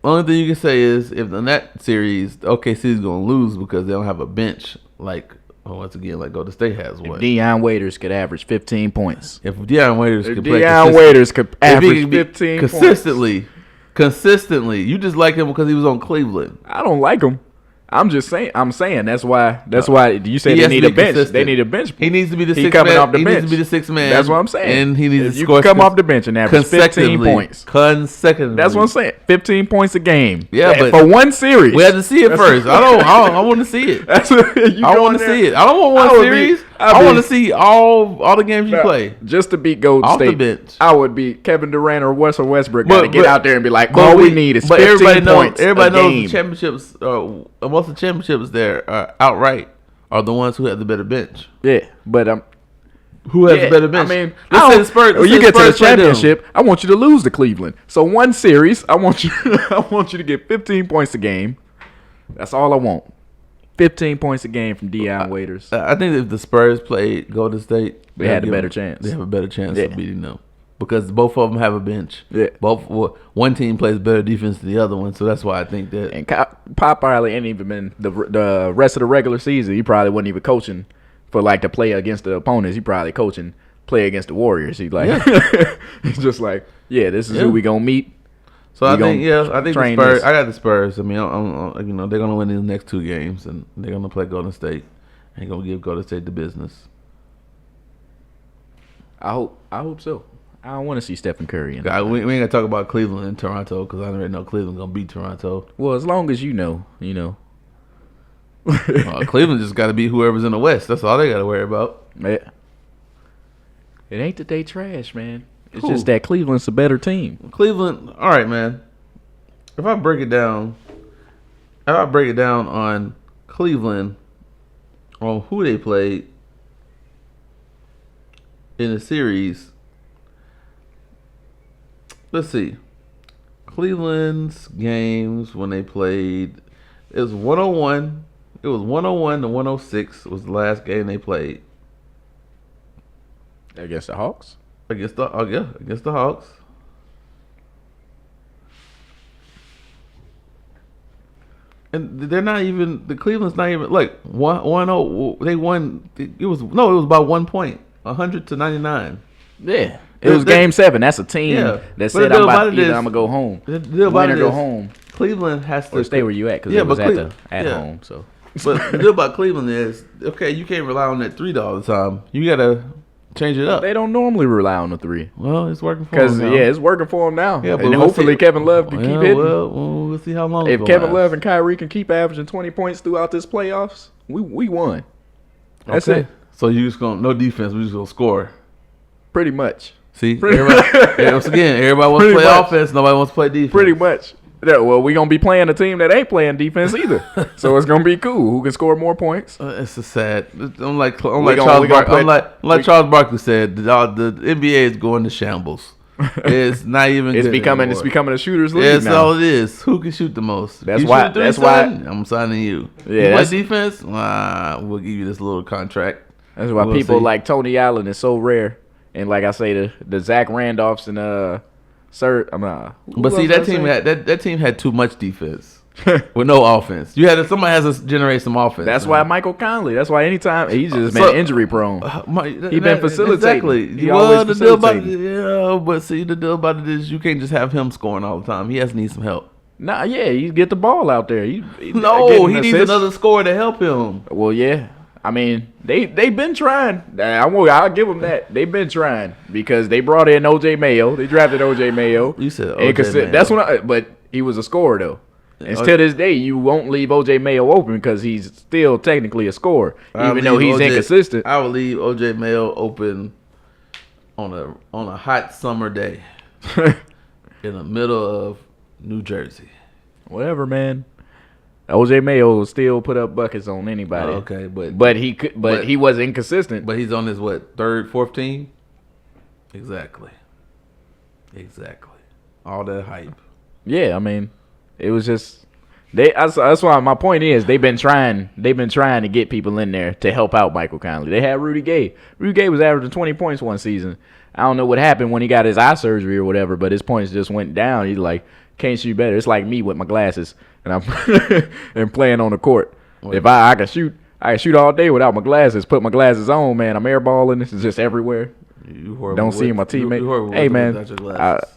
Only thing you can say is if in that series, OKC is going to lose because they don't have a bench like once again like Golden State has. What? Deion Waiters could average 15 points. If Deion Waiters could play Deion Waiters could average 15 consistently, points. consistently. You just like him because he was on Cleveland. I don't like him. I'm just saying. I'm saying that's why. That's why you say He they has to need be a bench. consistent. They need a bench. He needs to be the He sixth coming man. off the He bench. needs to be the sixth man. That's what I'm saying. And he needs If to you score come off the bench and average 15 points. Consecutively. That's what I'm saying. 15 points a game. Yeah, but for one series. we had to see it first. I want to see it. That's what you I go want in to there- see it. I don't want I one would series. be- I want to see all the games you Now, play. just to beat Golden Off the State. bench. I would be Kevin Durant or Russell Westbrook. Got to But- get out there and be like, But all we need is 15 everybody points. Everybody a knows game. the championships. Most of the championships there outright are the ones who have the better bench. Yeah, but Who has yeah, the better bench? I mean, let's say the Spurs. when you get to the Spurs play them. championship, I want you to lose to Cleveland. So one series, I want you to get 15 points a game. That's all I want. 15 points a game from Deion Waiters. I think if the Spurs played Golden State, They had a give better them- chance. They have a better chance Yeah. of beating them because both of them have a bench. Yeah. One team plays better defense than the other one, so that's why I think that. And Pop probably ain't even been the rest of the regular season. He probably wasn't even coaching for like to play against the opponents. He probably coaching play against the Warriors. He's like, he's just like, yeah, this is who we gonna meet. So I think the train Spurs. this. I got the Spurs. I mean, they're gonna win these next two games, and they're gonna play Golden State, and gonna give Golden State the business. I hope so. I don't want to see Stephen Curry in. God, we ain't gonna talk about Cleveland and Toronto because I already know Cleveland gonna beat Toronto. Well, as long as you know. Cleveland just got to beat whoever's in the West. That's all they got to worry about. Yeah. It ain't that they trash, man. It's Cool. just that Cleveland's a better team. Cleveland, all right, man. If I break it down on Cleveland, on who they played in the series, let's see. Cleveland's games when they played, it was 101. It was 101 to 106 was the last game they played Against the Hawks? against the Hawks. And they're not even the Cleveland's not even like 1-0. They won. It was by 1 point, 100 to 99. Yeah. It was game 7. That's a team Yeah. that But said the deal I'm about it going is- to go home. The deal about Win or it go is, home. Cleveland has to Or stay where you at because Yeah, it was but at yeah. home. So But the deal about Cleveland is okay. You can't rely on that 3 all the time. You gotta change it up. they don't normally rely on the 3. Well, it's working for Because, them now. it's working for them now. Yeah, but and we'll hopefully see. Kevin Love can keep hitting. Well, we'll see how long. If it's Kevin gonna Love last. and Kyrie can keep averaging 20 points throughout this playoffs, we won. That's Okay. it. So you just gonna no defense. We just gonna score. Pretty much. See, once again, everybody wants to Pretty play much. offense. Nobody wants to play defense. Pretty much. Yeah, well, we're going to be playing a team that ain't playing defense either. So it's going to be cool. Who can score more points? It's a sad. I'm like gonna Charles put- Barkley. Charles Barkley said, the NBA is going to shambles. It's not even. It's good becoming anymore. a shooter's league That's now. all it is. Who can shoot the most? That's You why- shoot three, that's why- son? I'm signing you. Yeah, You play that's- defense? We'll give you this little contract. That's why We'll people see. like Tony Allen is so rare. And like I say, the Zach Randolphs and Sir, But see, that team had too much defense with no offense. Somebody has to generate some offense. That's man. why Michael Conley. That's why anytime he's just been So- injury prone. He been facilitating. Exactly. He Well, always the deal about it, facilitating. but see, the deal about it is you can't just have him scoring all the time. He has to need some help. Nah, yeah, you get the ball out there. No, getting he needs assists. another scorer to help him. Well, yeah. I mean, they been trying. I'll give them that. They've been trying because they brought in OJ Mayo. They drafted OJ Mayo. You said And OJ Mayo. that's but he was a scorer though. And to this day, you won't leave OJ Mayo open because he's still technically a scorer, even though he's inconsistent. I would leave OJ Mayo open on a hot summer day in the middle of New Jersey. Whatever, man. OJ Mayo still put up buckets on anybody. Okay, but he was inconsistent. But he's on his third, fourth team. Exactly. All that hype. Yeah, I mean, it was just that's why my point is they've been trying to get people in there to help out Michael Conley. They had Rudy Gay. Rudy Gay was averaging 20 points one season. I don't know what happened when he got his eye surgery or whatever, but his points just went down. He's like, can't shoot better. It's like me with my glasses and I'm and playing on the court. Wait. If I can shoot all day without my glasses. Put my glasses on, man. I'm airballing. This is just everywhere. Don't see my teammate. Hey, man,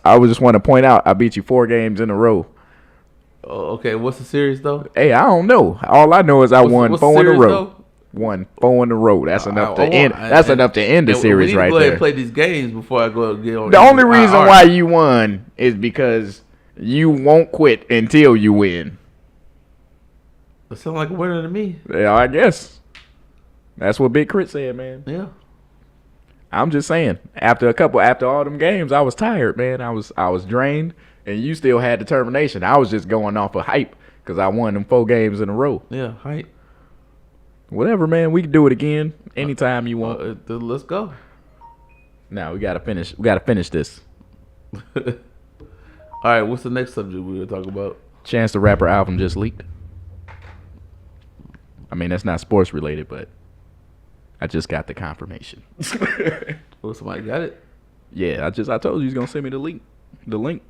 I was just want to point out I beat you 4 games in a row. Oh, okay, what's the series though? Hey, I don't know. All I know is I won 4 in a row. Won 4 in a row. That's enough to end. That's enough to end the series right there. We need to go ahead and play these games before I go get on. The only reason why you won is because you won't quit until you win. That sounds like a winner to me. Yeah, I guess. That's what Big Crit said, man. Yeah. I'm just saying. After all them games, I was tired, man. I was drained. And you still had determination. I was just going off of hype because I won them 4 games in a row. Yeah, hype. Whatever, man. We can do it again anytime you want. Let's go. Now we gotta finish. We gotta finish this. All right. What's the next subject we were talking about? Chance the Rapper album just leaked. I mean, that's not sports related, but I just got the confirmation. Well, somebody got it. Yeah, I told you he's gonna send me the link. The link.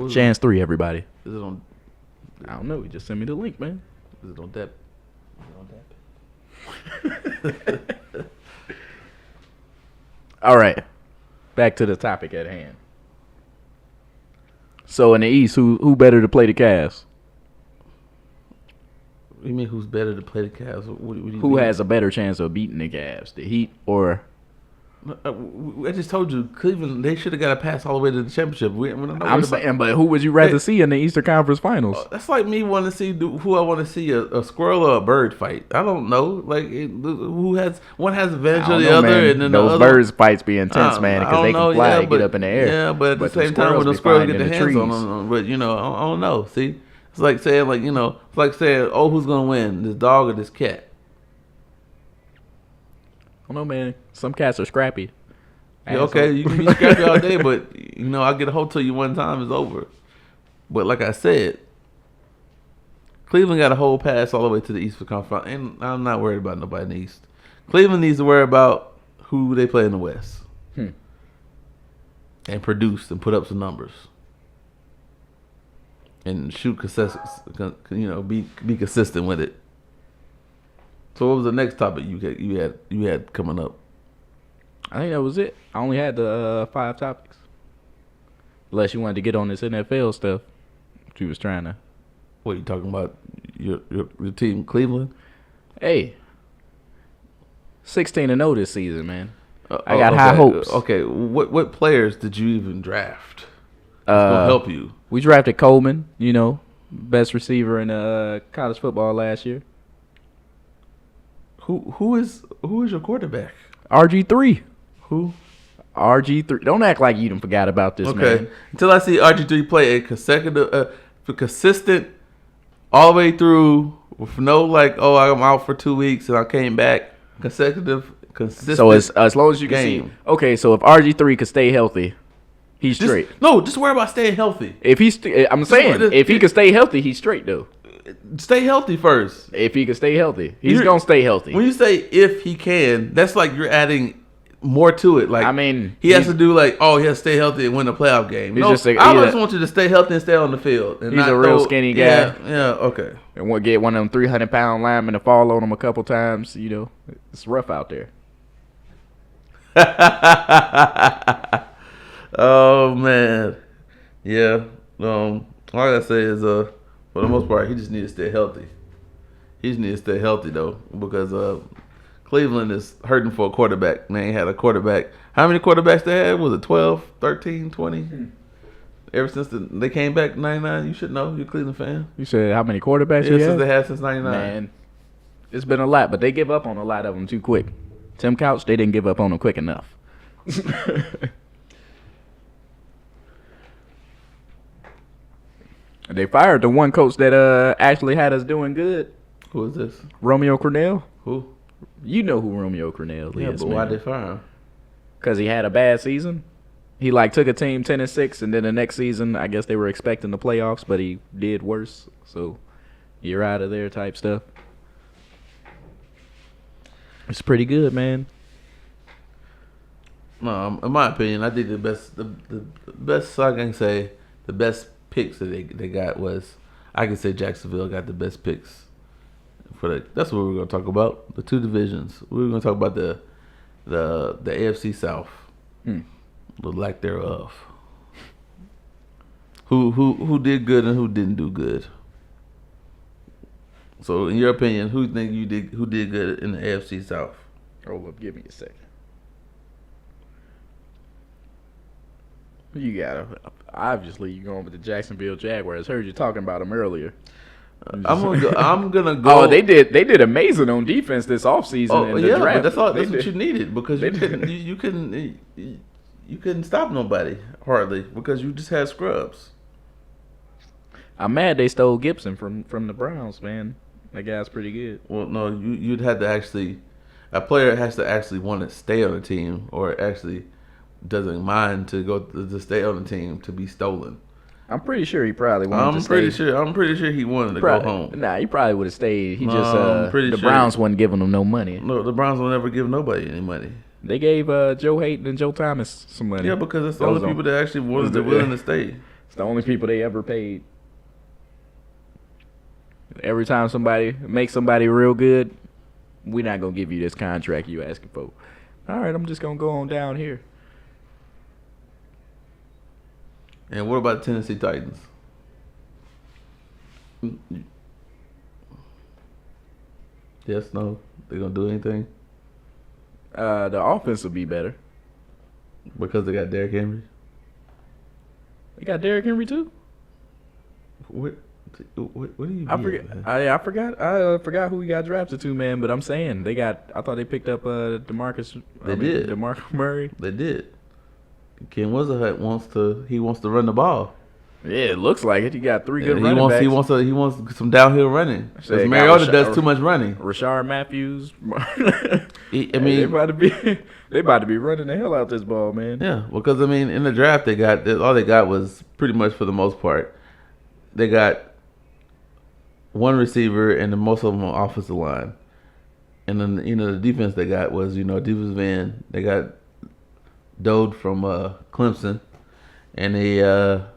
Chance 3, everybody. Is it on? I don't know. He just sent me the link, man. Is it on that? All right. Back to the topic at hand. So in the East, who better to play the Cavs? You mean who's better to play the Cavs? Who has a better chance of beating the Cavs? The Heat or? I just told you, Cleveland, they should have got a pass all the way to the championship. I'm saying, but who would you rather see in the Eastern Conference Finals? That's like me wanting to see who I want to see a squirrel or a bird fight. I don't know. Like one has advantage of the other, man. and then those the other, birds fights be intense, man, because they can fly and get up in the air. Yeah, but at the same time, when the squirrels get their hands on them, but I don't know. See, it's like saying oh, who's gonna win, this dog or this cat? I don't know, man. Some cats are scrappy. Yeah, okay, you can be scrappy all day, but I get a hold to you one time, it's over. But like I said, Cleveland got a whole pass all the way to the Eastern Conference, and I'm not worried about nobody in the East. Cleveland needs to worry about who they play in the West, and produce and put up some numbers, and shoot consistent. Be consistent with it. So what was the next topic you had coming up? I think that was it. I only had the 5 topics. Unless you wanted to get on this NFL stuff, which you was trying to. What, you talking about your team, Cleveland? Hey, 16-0 this season, man. I got high hopes. Okay, what players did you even draft? That's gonna help you. We drafted Coleman, best receiver in college football last year. Who is your quarterback? RG3. Who? RG3. Don't act like you done forgot about this, man. Until I see RG3 play a consistent, all the way through with no I'm out for 2 weeks and I came back. Consistent. So as long as you can see. Okay, so if RG3 could stay healthy, he's straight. Just worry about staying healthy. If he can stay healthy, he's straight though. Stay healthy first. If he can stay healthy, he's gonna stay healthy. When you say if he can, that's like you're adding more to it. Like, I mean, he has to do he has to stay healthy and win a playoff game. I just want you to stay healthy and stay on the field. And he's a real skinny guy. Yeah, okay. And we'll get one of them 300-pound linemen to fall on him a couple times. It's rough out there. Oh man, yeah. All I gotta say is for the most part, he just needs to stay healthy. He just needs to stay healthy, though, because Cleveland is hurting for a quarterback. They ain't had a quarterback. How many quarterbacks they had? Was it 12, 13, 20? Ever since they came back in 99, you should know. You're a Cleveland fan. You said how many quarterbacks since they had since 99. Man, it's been a lot, but they give up on a lot of them too quick. Tim Couch, they didn't give up on them quick enough. They fired the one coach that actually had us doing good, Who is this? Romeo Cornell. Who? You know who Romeo Cornell Yeah, is, but why'd they fire him? Because he had a bad season. He like took a team 10-6, and then the next season, I guess they were expecting the playoffs, but he did worse. So you're out of there, type stuff. It's pretty good, man. No, in my opinion, I think the best I can say, the best picks that they got was, I can say Jacksonville got the best picks. That's what we're gonna talk about. The two divisions. We're gonna talk about the AFC South, the lack thereof. Who did good and who didn't do good. So, in your opinion, who did good in the AFC South? Hold up, give me a second. You gotta obviously you're going with the Jacksonville Jaguars. Heard you talking about them earlier. I'm gonna go. Oh, they did amazing on defense this offseason. In the draft. But that's all. That's what you needed because you couldn't stop nobody hardly because you just had scrubs. I'm mad they stole Gibson from the Browns, man. That guy's pretty good. Well, no, you'd have to actually. A player has to actually want to stay on the team or actually doesn't mind to stay on the team to be stolen. I'm pretty sure he probably wanted to stay. I'm pretty sure he wanted to go home. Nah, he probably would have stayed. The sure. Browns wasn't giving him no money. No, the Browns will never give nobody any money. They gave Joe Hayden and Joe Thomas some money. Yeah, because it's the only people that actually willing to stay. It's the only people they ever paid. Every time somebody makes somebody real good, we're not gonna give you this contract you asking for. All right, I'm just gonna go on down here. And what about the Tennessee Titans? Yes, no, they gonna do anything? The offense will be better Because they got Derrick Henry. They got Derrick Henry too. What do you? I forgot who he got drafted to, man. But I'm saying they got. I thought they picked up DeMarco Murray. They did. Ken Wizzahut wants to run the ball. Yeah, it looks like it. He got three good running backs. He wants some downhill running. Because Mariota does too much running. Rashard Matthews. They about to be running the hell out this ball, man. Yeah, because in the draft all they got was pretty much for the most part, they got one receiver and most of them on offensive line, and then the defense they got was defensive end. They got Dode from Clemson, and the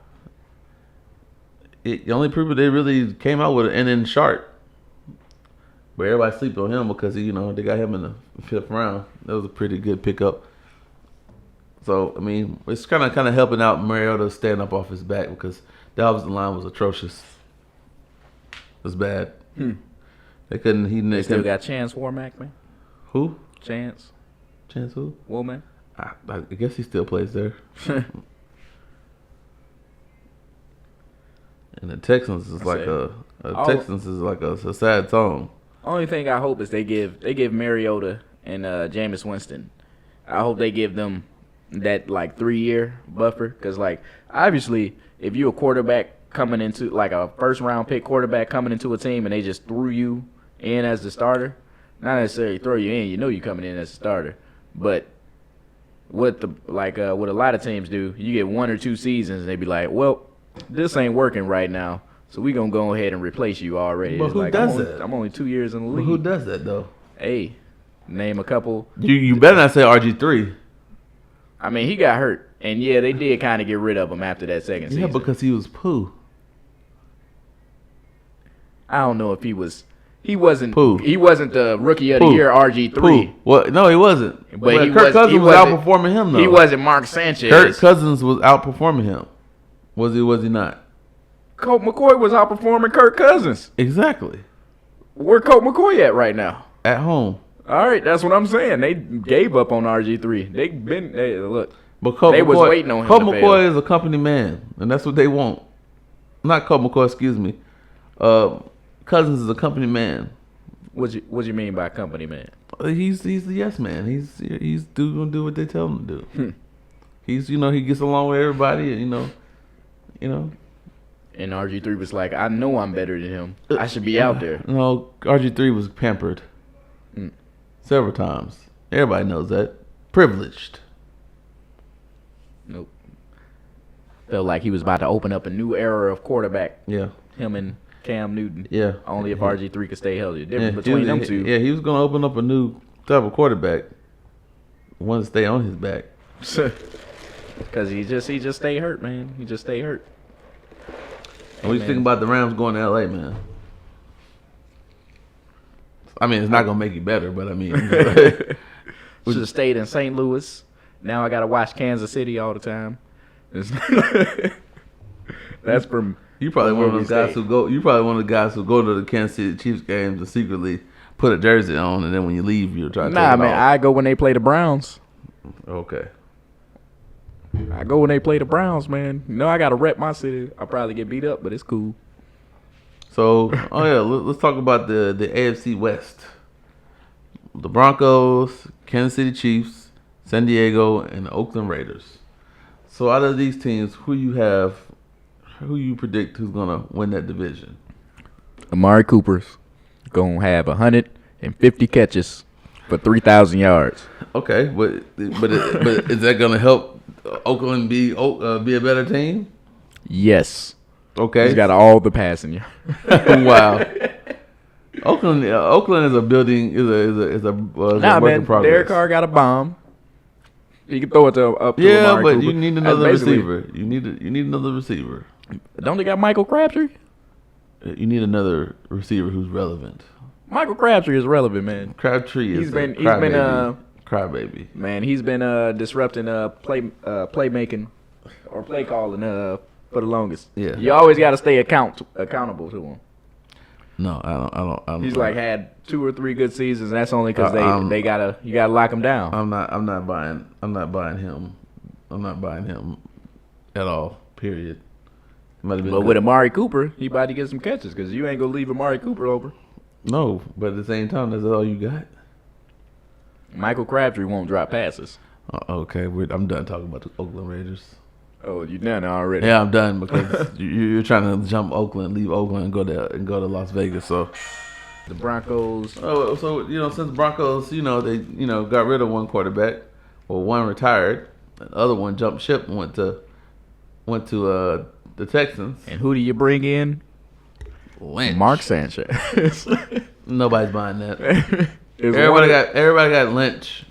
only people they really came out with, and then Sharp. But everybody sleep on him because they got him in the 5th round. That was a pretty good pickup. So it's kind of helping out Mariota stand up off his back because the offensive line was atrocious. It was bad. They couldn't. They still got Chance Warmack, man. Who? Chance who? Womack. I guess he still plays there. And the Texans is a sad song. Only thing I hope is they give Mariota and Jameis Winston. I hope they give them that 3-year buffer because obviously if you're a quarterback coming into a first round pick quarterback coming into a team and they just threw you in as the starter, not necessarily throw you in, you're coming in as a starter, but what a lot of teams do, you get 1 or 2 seasons and they be like, well, this ain't working right now, so we gonna go ahead and replace you already. But who does that? I'm only 2 years in the league. But who does that though? Hey, name a couple. You better not say RG3. He got hurt, and yeah, they did kind of get rid of him after that second season. Yeah, because he was poo. I don't know if he was. He wasn't. Poo. He wasn't the rookie of the year RG3. Poo. Well, no, he wasn't. But Kirk Cousins was outperforming him though. He wasn't Mark Sanchez. Kirk Cousins was outperforming him. Was he? Was he not? Colt McCoy was outperforming Kirk Cousins. Exactly. Where Colt McCoy at right now? At home. All right, that's what I'm saying. They gave up on RG3. Look. But Colt was waiting on him. Colt McCoy is a company man, and that's what they want. Not Colt McCoy, excuse me. Cousins is a company man. What you mean by company man? He's the yes man. He's gonna do what they tell him to do. He's he gets along with everybody. And RG3 was like, I know I'm better than him. I should be out there. No, RG3 was pampered several times. Everybody knows that. Privileged. Nope. Felt like he was about to open up a new era of quarterback. Yeah. Him and Cam Newton. Yeah. Only if RG3 could stay healthy. The difference Yeah, between them two. Yeah, he was going to open up a new type of quarterback. One to stay on his back. Because he just stay hurt, man. He just stay hurt. What do you think about the Rams going to L.A., man? I mean, it's not going to make you better, but I mean. Should have stayed in St. Louis. Now I got to watch Kansas City all the time. That's from. You probably one of those guys who go. You probably one of the guys who go to the Kansas City Chiefs games and secretly put a jersey on, and then when you leave, you'll try to. Nah, take it man, off. I go when they play the Browns. Okay. I go when they play the Browns, man. You know I gotta rep my city. I'll probably get beat up, but it's cool. So, let's talk about the AFC West. The Broncos, Kansas City Chiefs, San Diego, and the Oakland Raiders. So, out of these teams, who you predict who's gonna win that division? Amari Cooper's gonna have 150 catches for 3,000 yards. Okay, but is that gonna help Oakland be a better team? Yes. Okay, He's got all the passing yards. Wow. Oakland is a building is a work man. in progress. Derek Carr got a bomb. He can throw it up to Yeah, Amari but Cooper. you need another receiver. You need another receiver. Don't they got Michael Crabtree? You need another receiver who's relevant. Michael Crabtree is relevant, man. Crabtree is He's been crybaby. Man, he's been disrupting playmaking or play calling for the longest. Yeah. You always got to stay accountable to him. No, I don't. He's like had 2 or 3 good seasons. And that's only because you gotta lock him down. I'm not buying him. I'm not buying him at all. Period. But with Amari Cooper, he about to get some catches because you ain't gonna leave Amari Cooper over. No, but at the same time, that's all you got. Michael Crabtree won't drop passes. Okay, I'm done talking about the Oakland Raiders. Oh, you done already? Yeah, I'm done because you're trying to jump Oakland, leave Oakland, and go to Las Vegas. So the Broncos. Oh, so since Broncos, they got rid of one quarterback, one retired, the other one jumped ship and went to the Texans. And who do you bring in? Lynch. Mark Sanchez. Nobody's buying that. Everybody got Lynch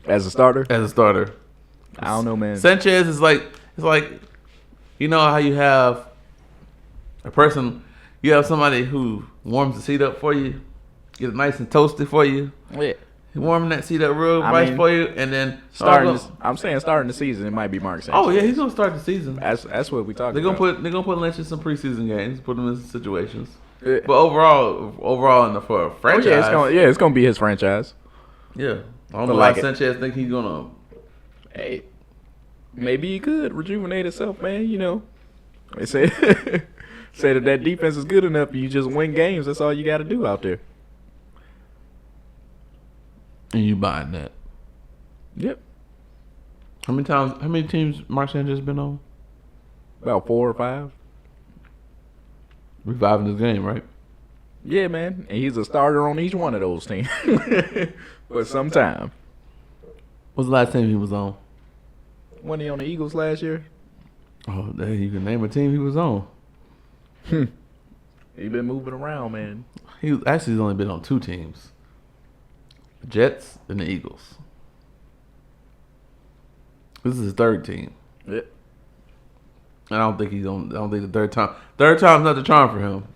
as a starter. I don't know, man. Sanchez is like how you have a person, you have somebody who warms the seat up for you, get it nice and toasty for you. Yeah. Warming that seat up real nice for you, and then starting the season, it might be Mark Sanchez. Oh yeah, he's gonna start the season. That's what we talking They're gonna put Lynch in some preseason games, put him in some situations. Yeah. But overall, for a franchise, it's gonna be his franchise. Yeah, I don't know why Sanchez think he's gonna. Hey, maybe he could rejuvenate himself, man. They say that defense is good enough. You just win games. That's all you got to do out there. And you buying that? Yep. How many teams Mark Sanchez been on? About 4 or 5. Reviving his game, right? Yeah, man. And he's a starter on each one of those teams for some time. What's the last team he was on? Wasn't he on the Eagles last year? Oh, you can name a team he was on. He been moving around, man. He's only been on 2 teams. The Jets and the Eagles. This is his 3rd team. Yep. And I don't think the third time's not the charm for him.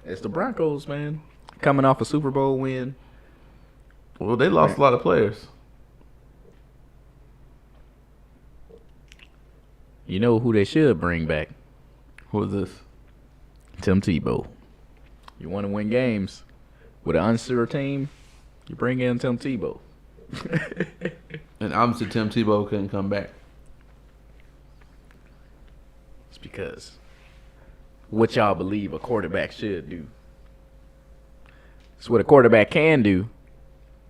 It's the Broncos, man. Coming off a Super Bowl win. Well, they lost a lot of players. You know who they should bring back? Who is this? Tim Tebow. You want to win games with an unsure team? You bring in Tim Tebow. And obviously Tim Tebow couldn't come back. It's because what y'all believe a quarterback should do. It's what a quarterback can do,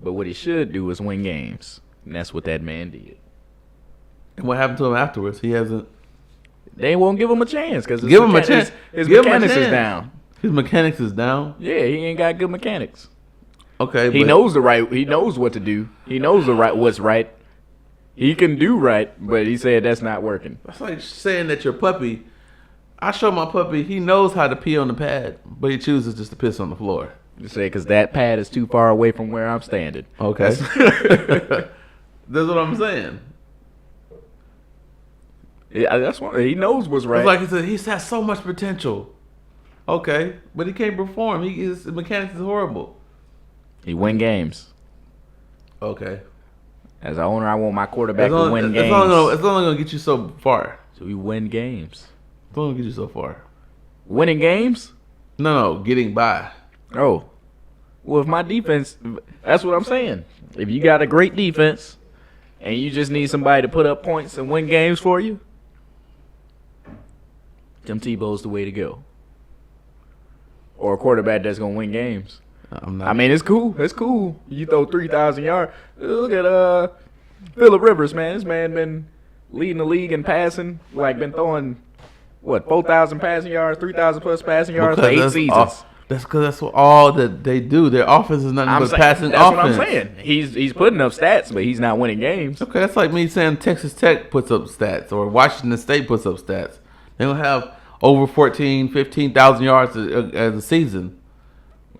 but what he should do is win games. And that's what that man did. And what happened to him afterwards? He hasn't. They won't give him a chance because Give him a chance. His Give him a mechanics is chance. down. His mechanics is down. Yeah, he ain't got good mechanics. Okay, He knows He knows what to do. He knows what's right. He can do right, but he said that's not working. That's like saying that your puppy. I show my puppy. He knows how to pee on the pad, but he chooses just to piss on the floor. You say because that pad is too far away from where I'm standing. Okay, that's what I'm saying. Yeah, that's what he knows what's right. It's like he said, he has so much potential. Okay, but he can't perform. His mechanics is horrible. He win games. Okay. As an owner, I want my quarterback to win games. It's only gonna get you so far. So we win games. It's only gonna get you so far. Winning games? No, getting by. Oh. Well, if my defense, that's what I'm saying. If you got a great defense and you just need somebody to put up points and win games for you, Tim Tebow's the way to go. Or a quarterback that's going to win games. I mean, it's cool. It's cool. You throw 3,000 yards. Look at Phillip Rivers, man. This man been leading the league in passing. Like, been throwing, 4,000 passing yards, 3,000 plus passing yards for 8 seasons. That's because that's all that they do. Their offense is nothing but passing that's offense. That's what I'm saying. He's putting up stats, but he's not winning games. Okay, that's like me saying Texas Tech puts up stats or Washington State puts up stats. They don't have over 15,000 yards as a season.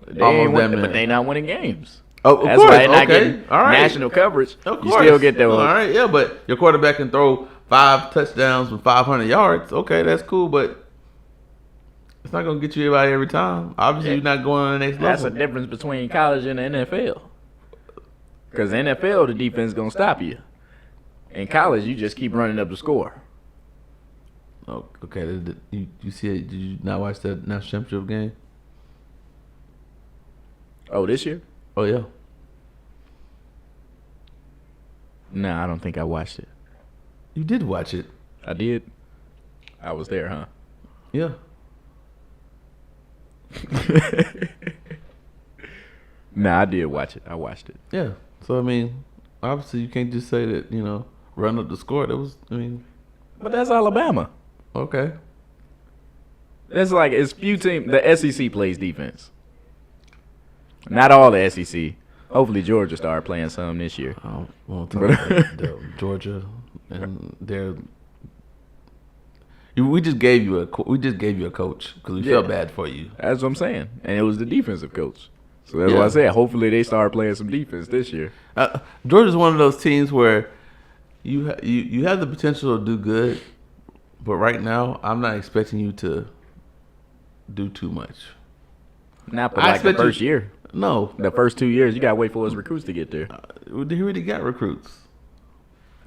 But they not winning games. Oh, that's why they're not getting national coverage. Of course. You still get that. All right, yeah, but your quarterback can throw 5 touchdowns with 500 yards. Okay, that's cool, but it's not going to get you everybody every time. Obviously, you're not going on the next level. That's the difference between college and the NFL. Because NFL, the defense is going to stop you. In college, you just keep running up the score. Oh, okay. You see it? Did you not watch that national championship game? Oh, this year? Oh, yeah. No, I don't think I watched it. You did watch it. I did? I was there, huh? Yeah. Nah, I did watch it. I watched it. Yeah. So, I mean, obviously you can't just say that, run up the score. But that's Alabama. Okay. That's like, it's few teams. The SEC plays defense. Not all the SEC. Hopefully Georgia start playing some this year. I don't want to talk about Georgia and their. We just gave you a coach because we felt bad for you. That's what I'm saying, and it was the defensive coach. So that's what I said. Hopefully they start playing some defense this year. Georgia's one of those teams where you have the potential to do good, but right now I'm not expecting you to do too much. Not for like the first year. No, the first 2 years you gotta wait for his recruits to get there. They already got recruits.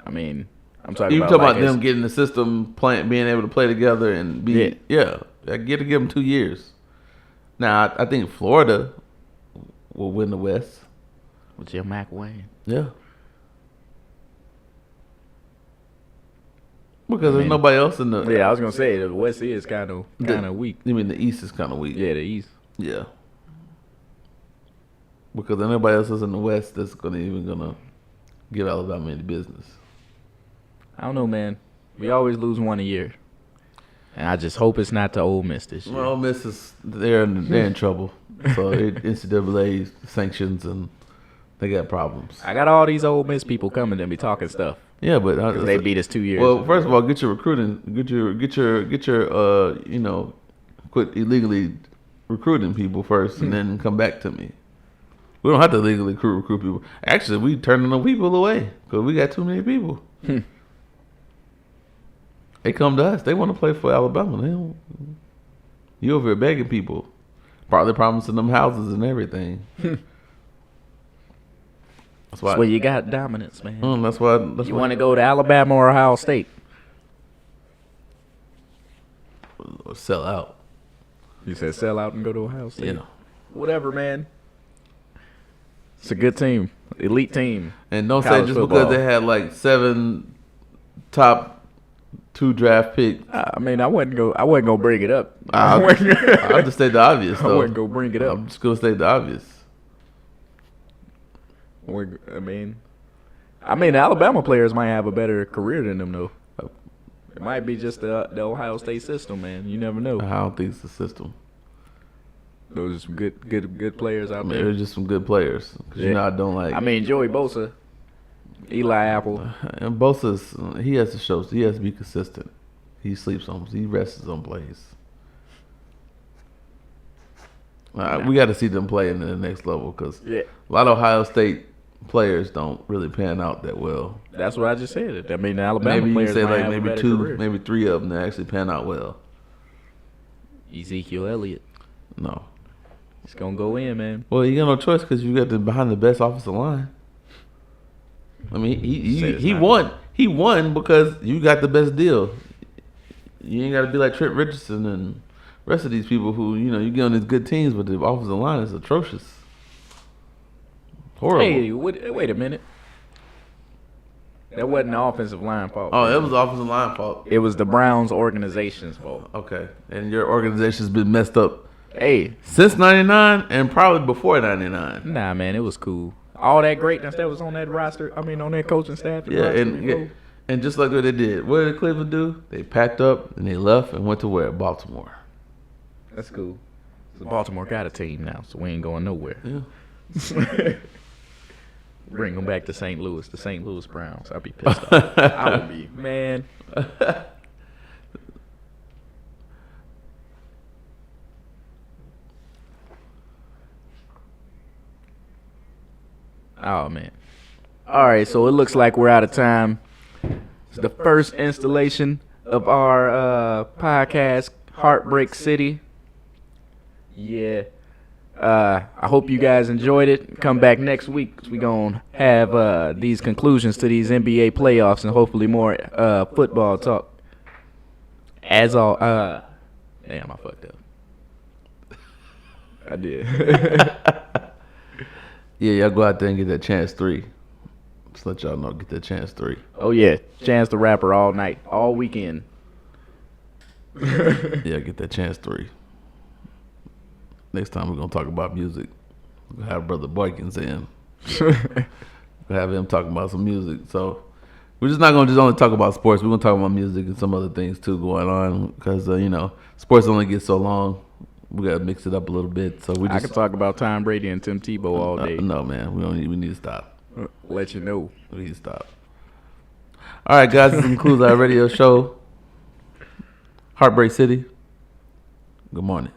I mean, I'm talking you about. You talking about them getting the system, being able to play together and be. Yeah, I get to give them 2 years. Now I think Florida will win the West with Jim McElwain. Yeah, because there's nobody else in the. Yeah, I was gonna say the West is kind of weak. You mean the East is kind of weak? Yeah, the East. Yeah. Because there's nobody else is in the West that's gonna give Alabama any business. I don't know, man. We always lose one a year, and I just hope it's not to Ole Miss this year. Well, Ole Miss is they're in trouble. So NCAA sanctions and they got problems. I got all these Ole Miss people coming to me talking stuff. Yeah, but they beat us 2 years. Well, first of all, get your recruiting, get your quit illegally recruiting people first, and then come back to me. We don't have to legally recruit people. Actually, we turning the people away because we got too many people. They come to us. They want to play for Alabama. They don't. You over here begging people, probably promising them houses and everything. That's why you got dominance, man. That's why you want to go to Alabama or Ohio State. Or sell out. You said sell out and go to Ohio State. Yeah. Whatever, man. It's a good team, elite team. And don't say just because they had like 7 top 2 draft picks. I mean, I wasn't gonna bring it up. I'll just state the obvious. Though. I wasn't gonna bring it up. I'm just gonna state the obvious. I mean, Alabama players might have a better career than them though. It might be just the Ohio State system, man. You never know. I don't think it's the system. Those are some good players out I mean, there. there's just some good players. 'Cause you know I don't like. I mean, Joey Bosa, Eli Apple. And Bosa's he has to show. He has to be consistent. He sleeps on. He rests on plays. We got to see them play in the next level because a lot of Ohio State players don't really pan out that well. That's what I just said. I mean, the Alabama Maybe you players say might like have a maybe better two, career. maybe three of them that actually pan out well. Ezekiel Elliott. No. It's gonna go in, man. Well, you got no choice because you got behind the best offensive line. I mean, he won. He won because you got the best deal. You ain't got to be like Trent Richardson and rest of these people who you get on these good teams, but the offensive line is atrocious. Horrible. Hey, wait a minute. That wasn't the offensive line fault. Oh, it was the offensive line fault. It was the Browns organization's fault. Okay, and your organization's been messed up. Hey, since '99 and probably before '99. Nah, man, it was cool. All that greatness that was on that roster. I mean, on that coaching staff. Yeah, and just like what they did, what did Cleveland do? They packed up and they left and went to where? Baltimore. That's cool. So Baltimore got a team now, so we ain't going nowhere. Yeah. Bring them back to St. Louis, the St. Louis Browns. I'd be pissed off. I would be, man. Oh, man. All right, so it looks like we're out of time. It's the first installation of our podcast, HeartBreak City. Yeah. I hope you guys enjoyed it. Come back next week. We're going to have these conclusions to these NBA playoffs and hopefully more football talk. As all, damn, I fucked up. I did. Yeah, y'all go out there and get that chance 3. Just let y'all know, get that chance 3. Oh, yeah. Chance the Rapper all night, all weekend. Yeah, get that chance 3. Next time we're going to talk about music. We'll have Brother Boykins in. We'll have him talking about some music. So we're just not going to just only talk about sports. We're going to talk about music and some other things too going on because, sports only get so long. We got to mix it up a little bit. So I could talk about Tom Brady and Tim Tebow all day. No, man. We need to stop. Let you know. We need to stop. All right, guys. This concludes our radio show. HeartBreak City. Good morning.